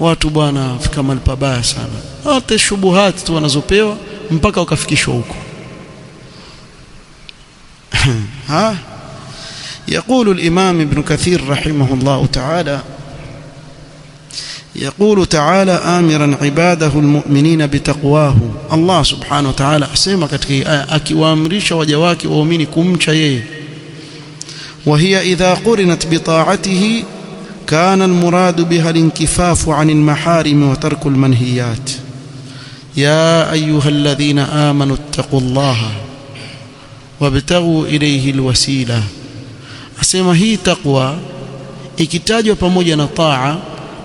Watu bwana fika mahali pabaya sana, hata shubuhati tu wanazopewa mpaka wakafikishwa huko. يقول الإمام ابن كثير رحمه الله تعالى، يقول تعالى آمرا عباده المؤمنين بتقواه. الله سبحانه وتعالى أسمى katika akiwaamrisha waja wake waumini kumcha yeye. وهي إذا قرنت بطاعته كان المراد بها الانكفاف عن المحارم وترك المنهيات. يا أيها الذين آمنوا اتقوا الله وابتغوا إليه الوسيلة. Asema hii taqwa ikitajwa pamoja na taa,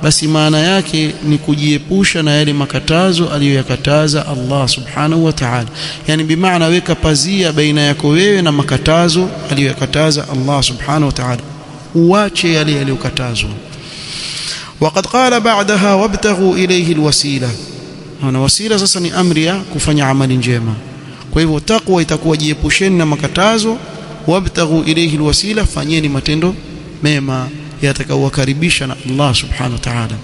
basi maana yake ni kujiepusha na yale makatazo aliyoyakataza Allah subhanahu wa ta'ala. Yani bimaana weka pazia baina yako wewe na makatazo aliyoyakataza Allah subhanahu wa ta'ala, uache yale yaliyokatazwa. Waqad qala ba'daha wabtaghu ilayhi alwasila. Na wasila sasa ni amri ya kufanya amali njema. Kwa hivyo taqwa itakuwa jiepusheni na makatazo, wabtaghu ilayhi alwasila, fanyeni matendo mema yatakayowakaribisha na Allah subhanahu wa ta'ala.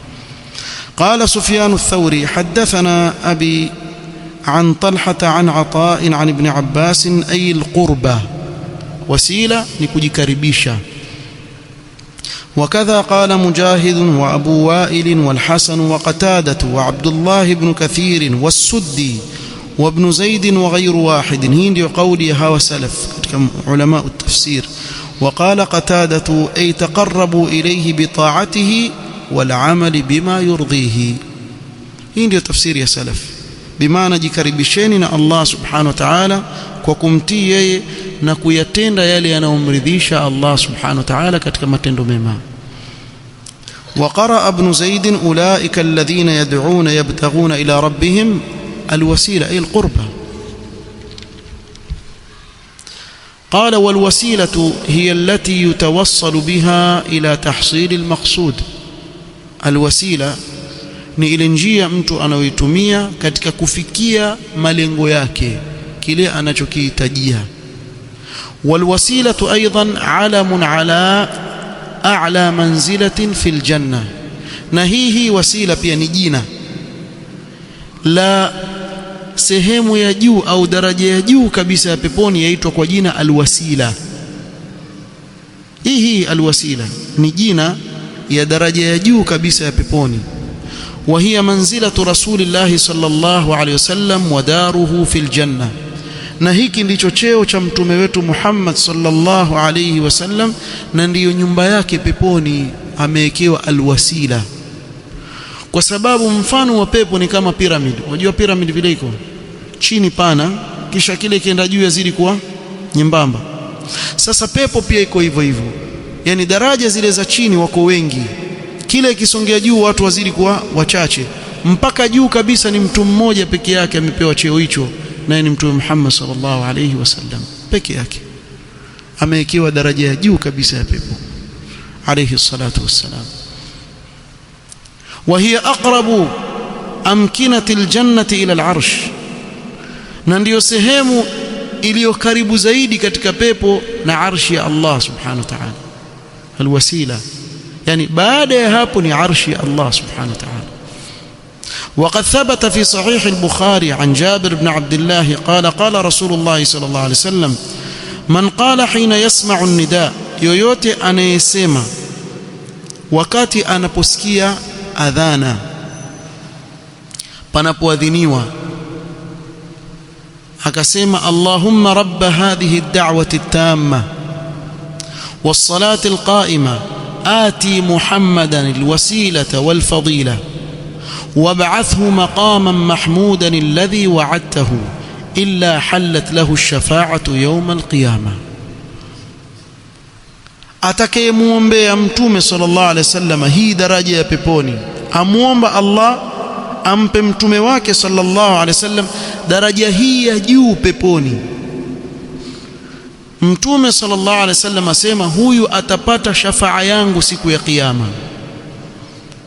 قال سفيان الثوري حدثنا أبي عن طلحة عن عطاء عن ابن عباس أي القربة، وسيلة نكوجكربيشا. وكذا قال مجاهد وأبو وائل والحسن وقتادة وعبد الله بن كثير والسدي وابن زيد وغير واحد. هندي قولي هوا سلف علماء التفسير. وقال قتادة أي تقربوا إليه بطاعته والعمل بما يرضيه. هندي تفسير يا سلف، بمعنى جكربشيننا الله سبحانه وتعالى وكمتي yeye na kuyatenda yale yanayomridhisha Allah subhanahu wa ta'ala katika matendo mema. وقرأ ابن زيد أولئك الذين يدعون يبتغون إلى ربهم الوسيلة أي القربة. قال والوسيلة هي التي يتوصل بها إلى تحصيل المقصود. الوسيلة ni ile njia mtu anayoitumia katika kufikia malengo yake, kile anachokihitajia. والوسيلة أيضا علم على أعلى منزلة في الجنة. na hii wasila pia ni jina la sehemu ya juu au daraja ya juu kabisa ya peponi, yaitwa kwa jina alwasila. Hii alwasila ni jina ya daraja ya juu kabisa ya peponi. وهي منزلة رسول الله صلى الله عليه وسلم وداره في الجنة. na hiki ndicho cheo cha mtume wetu Muhammad sallallahu alayhi wasallam, na ndiyo nyumba yake peponi amewekewa alwasila. Kwa sababu mfano wa pepo ni kama pyramid. Unajua pyramid vile iko chini pana, kisha kile kienda juu yazidi kuwa nyembamba. Sasa pepo pia iko hivyo hivyo, yani daraja zile za chini wako wengi, kile kisongea juu watu wazidi kuwa wachache, mpaka juu kabisa ni mtu mmoja peke yake amepewa cheo hicho, naye ni Mtume Muhammad sallallahu alayhi wasallam peke yake amewekewa daraja ya juu kabisa ya pepo alayhi salatu wassalam. وهي أقرب أمكنة الجنة إلى العرش. na ndiyo sehemu iliyo karibu zaidi katika pepo na arshi ya Allah subhanahu wa ta'ala. alwasila yani baada ya hapo ni arshi ya Allah subhanahu wa ta'ala. وقد ثبت في صحيح البخاري عن جابر بن عبد الله قال قال رسول الله صلى الله عليه وسلم من قال حين يسمع النداء yoyote anayesema wakati anaposikia adhana panapoadhiniwa akasema Allahumma rabb hadhihi ad-da'wati at-tamma was-salati al-qa'ima ati Muhammadan al-wasilata wal-fadila وابعثه مقاما محمودا الذي وعدته إلا حلت له الشفاعة يوم القيامة. atakayemuombea mtume sallallahu alaihi wasallam hii daraja ya peponi, amuomba Allah ampe mtume wake sallallahu alaihi wasallam daraja hii ya juu peponi. Mtume sallallahu alaihi wasallam asema huyu atapata shafaa yangu siku ya kiyama.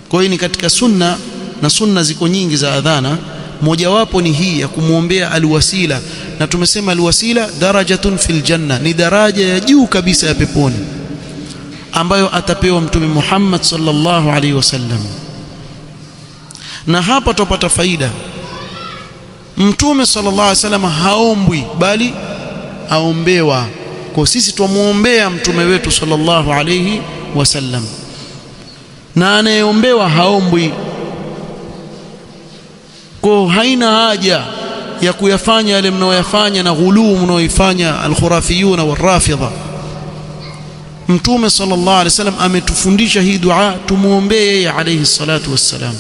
Kwa hiyo ni katika sunna, na sunna ziko nyingi za adhana, mojawapo ni hii ya kumuombea alwasila, na tumesema alwasila darajatun fil janna, ni daraja ya juu kabisa ya peponi ambayo atapewa mtume Muhammad sallallahu alaihi wasallam. Na hapa tupata faida, mtume sallallahu alaihi wasallam haombwi bali aombewa. Kwa sisi tumuombea mtume wetu sallallahu alaihi wasallam, na anayeombewa haombwi. Kwa haina haja ya kuyafanya yale mnaoyafanya na ghuluu mnaoifanya alkhurafiyuna warafidha. Mtume sallallahu alaihi wasallam ametufundisha hii dua, tumuombee yeye alayhi salatu wassalam.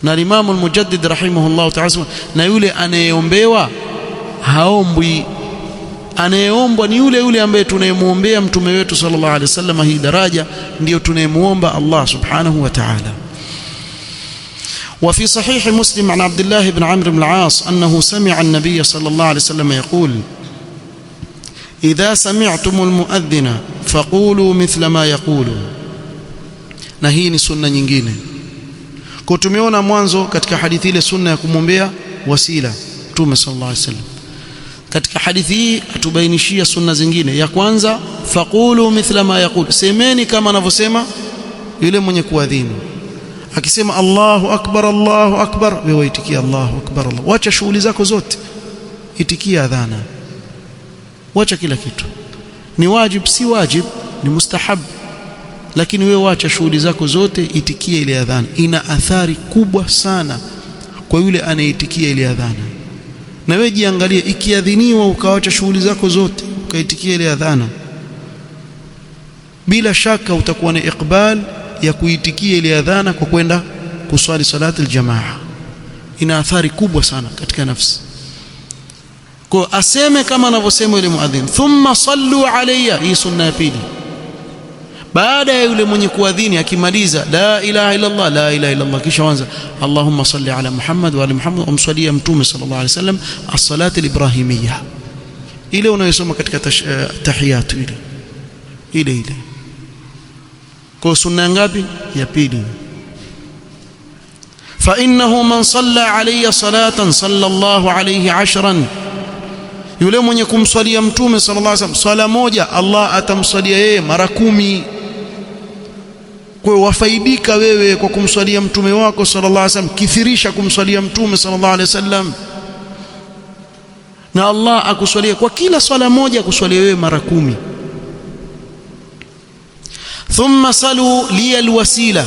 Na Imam al-Mujaddid rahimahullah ta'ala, na yule anayeombewa haombwi, anayeombwa ni yule yule ambaye tunayemuombea mtume wetu sallallahu alaihi wasallam hii daraja, ndio tunayemuomba Allah subhanahu wa ta'ala. وفي صحيح مسلم عن عبد الله بن عمرو بن العاص أنه سمع النبي صلى الله عليه وسلم يقول إذا سمعتم المؤذن فقولوا مثل ما يقول. na hii ni sunna nyingine. Kwa tumeona mwanzo katika hadithi ile sunna ya kumwombea wasila Mtume sallallahu alaihi wasallam. Katika hadithi hii atubainishia sunna zingine. Ya kwanza, faqulu mithla ma yaqul, semeni kama anavyosema yule mwenye kuadhini. Akisema Allahu akbar, wewe itikia Allahu akbar Allah. Wacha shughuli zako zote, itikia adhana. Wacha kila kitu, ni wajib si wajib, ni mustahab, lakini wewe wacha shughuli zako zote, itikia ile adhana. Ina athari kubwa sana kwa yule anayeitikia ile adhana. Na wewe jiangalie, ikiadhiniwa ukawacha shughuli zako zote ukaitikia ile adhana, bila shaka utakuwa na iqbal ya kuitikia ile adhana kwa kwenda kuswali salati aljamaa. Ina athari kubwa sana katika nafsi. Kwa aseme kama anavyosema yule muadhin, thumma sallu alayya, hii sunna ya pili. Baada ya yule mwenye kuadhini akimaliza la ilaha illa Allah, la ilaha illa Allah, kisha anza Allahumma salli ala Muhammad wa ali Muhammad, umsalia mtume sallallahu alayhi wasallam as-salati al-ibrahimiyya, ile unayosoma katika tahiyatu ile. Kwa sunna ngapi? Ya pili. Fa innahu man salla alayya salatan sallallahu alayhi 10, yule mwenye kumswalia mtume sallallahu alayhi wasallam swala moja, Allah atamswalia yeye mara 10. Kwa wafaidika wewe kwa kumswalia mtume wako sallallahu alayhi wasallam, kithirisha kumswalia mtume sallallahu alayhi wasallam, na Allah akuswalia kwa kila swala moja, akuswalia wewe mara 10. Thumma salu li alwasila,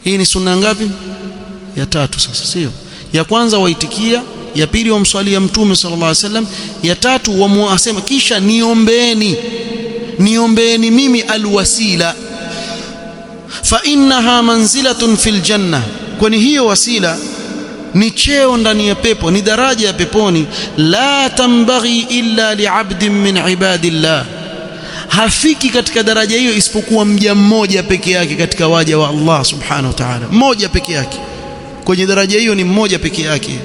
hii ni sunna ngapi? Ya tatu. Sasa sio ya kwanza waitikia, ya pili wamswalia mtume sallallahu alaihi wasallam, ya tatu wamuasema kisha niombeeni mimi alwasila. Fa innaha manzilatun fil janna, kwani hiyo wasila ni cheo ndani ya pepo, ni daraja ya peponi. La tambaghi illa li'abdin min ibadillah, hafiki katika daraja hiyo isipokuwa mja mmoja peke yake katika waja wa Allah subhanahu wa ta'ala, mmoja peke yake kwenye daraja hiyo, ni mmoja peke yake.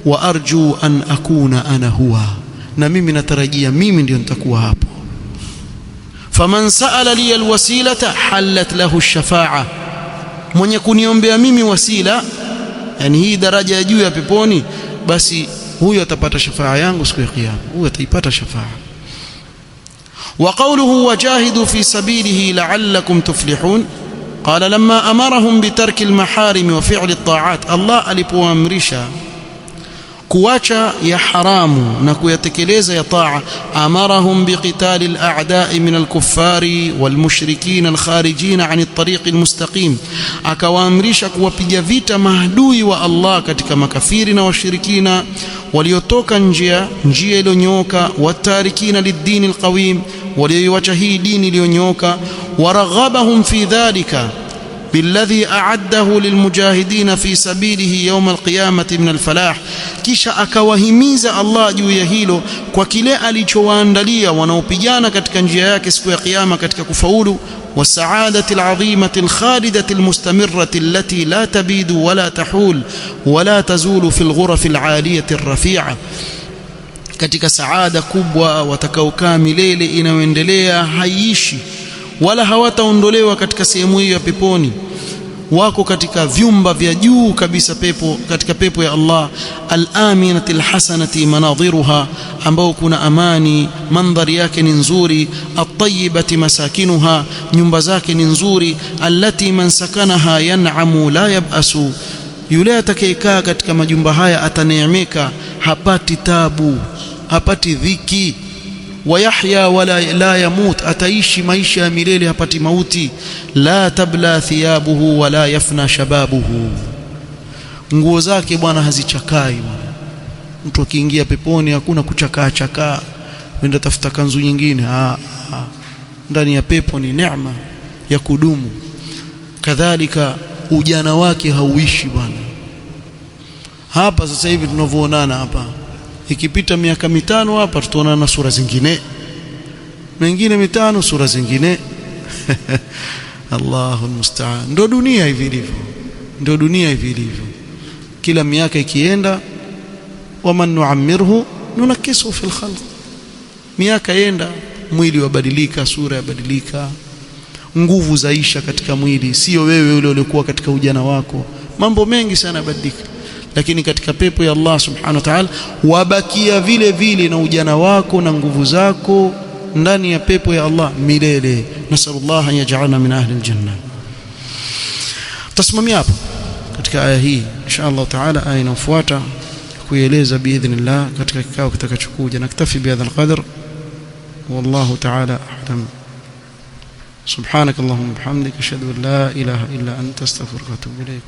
Wa arju an akuna ana huwa, na mimi natarajia mimi ndio nitakuwa hapo. Faman sa'ala li alwasilata halat lahu ash-shafa'a, mwenye kuniombea mimi wasila, yani hii daraja ya juu ya peponi, basi huyo atapata shafaa yangu siku ya kiyama, huyo ataipata shafaa. Wa qawluhu wajahidu fi sabilihi la'allakum tuflihun, قال لما أمرهم بترك المحارم وفعل الطاعات الله alipoamrisha kuacha ya haramu na kuyatekeleza ya taa amarahum biqitali al-a'da'i min al-kuffari wal-mushrikin al-kharijin 'an at-tariq al-mustaqim akawaamrisha kuwapiga vita maadui wa Allah katika makafiri na washirikina waliotoka njia iliyonyooka watarikina lid-din al-qawim walioiacha hii dini iliyonyooka waraghabahum fi dhalika بالذي أعده للمجاهدين في سبيله يوم القيامة من الفلاح kisha akawahimiza Allah juu ya hilo kwa kile alichowaandalia wanaopigana katika njia yake siku ya kiyama katika kufaulu wasaadati alazimati alkhalidati almustamirrati allati la tabidu wala tahul wala tazulu fi alghuraf alaliyati alrafi'a katika saada kubwa watakaokaa milele inayoendelea haiishi wala hawataondolewa katika sehemu hiyo ya peponi wako katika vyumba vya juu kabisa pepo katika pepo ya Allah al-aminati al-hasanati manadhiruha ambao kuna amani mandhari yake ni nzuri at-tayyibati masakinuha nyumba zake ni nzuri allati man sakanaha yan'amu la yab'asu yule atakayekaa katika majumba haya ataneemeka hapati tabu hapati dhiki ويحيى ولا لا يموت ataishi maisha ya milele hapati mauti la tabla thiyabuhu wala yafna shababuhu nguo zake bwana hazichakai mtu akiingia peponi hakuna kuchakaa wenda tafuta kanzu nyingine ndani ya pepo ni neema ya kudumu kadhalika ujana wake hauishi bwana hapa sasa hivi tunavyoonana hapa ikipita miaka 5 hapa tutaona na sura zingine mengine 5 sura zingine Allahu musta'an ndo dunia hivi ilivyo kila miaka ikienda waman nu'ammirhu nunakisu fil khalq miaka yenda mwili wabadilika sura yabadilika nguvu zaisha katika mwili sio wewe ule uliokuwa katika ujana wako mambo mengi sana yabadilika lakini katika pepo ya Allah subhanahu wa ta'ala wabakia vile vile na ujana wako na nguvu zako ndani ya pepo ya Allah milele nasallallahu an yaj'alna min ahli aljanna tasimamia hapo katika aya hii inshallah ta'ala aya inayofuata kueleza biidhnillah katika kikao kitakachokuja naktafi bihadha alqadr wallahu ta'ala a'lam subhanakallahumma bihamdika ashhadu an la ilaha illa anta astaghfiruka wa atubu ilayk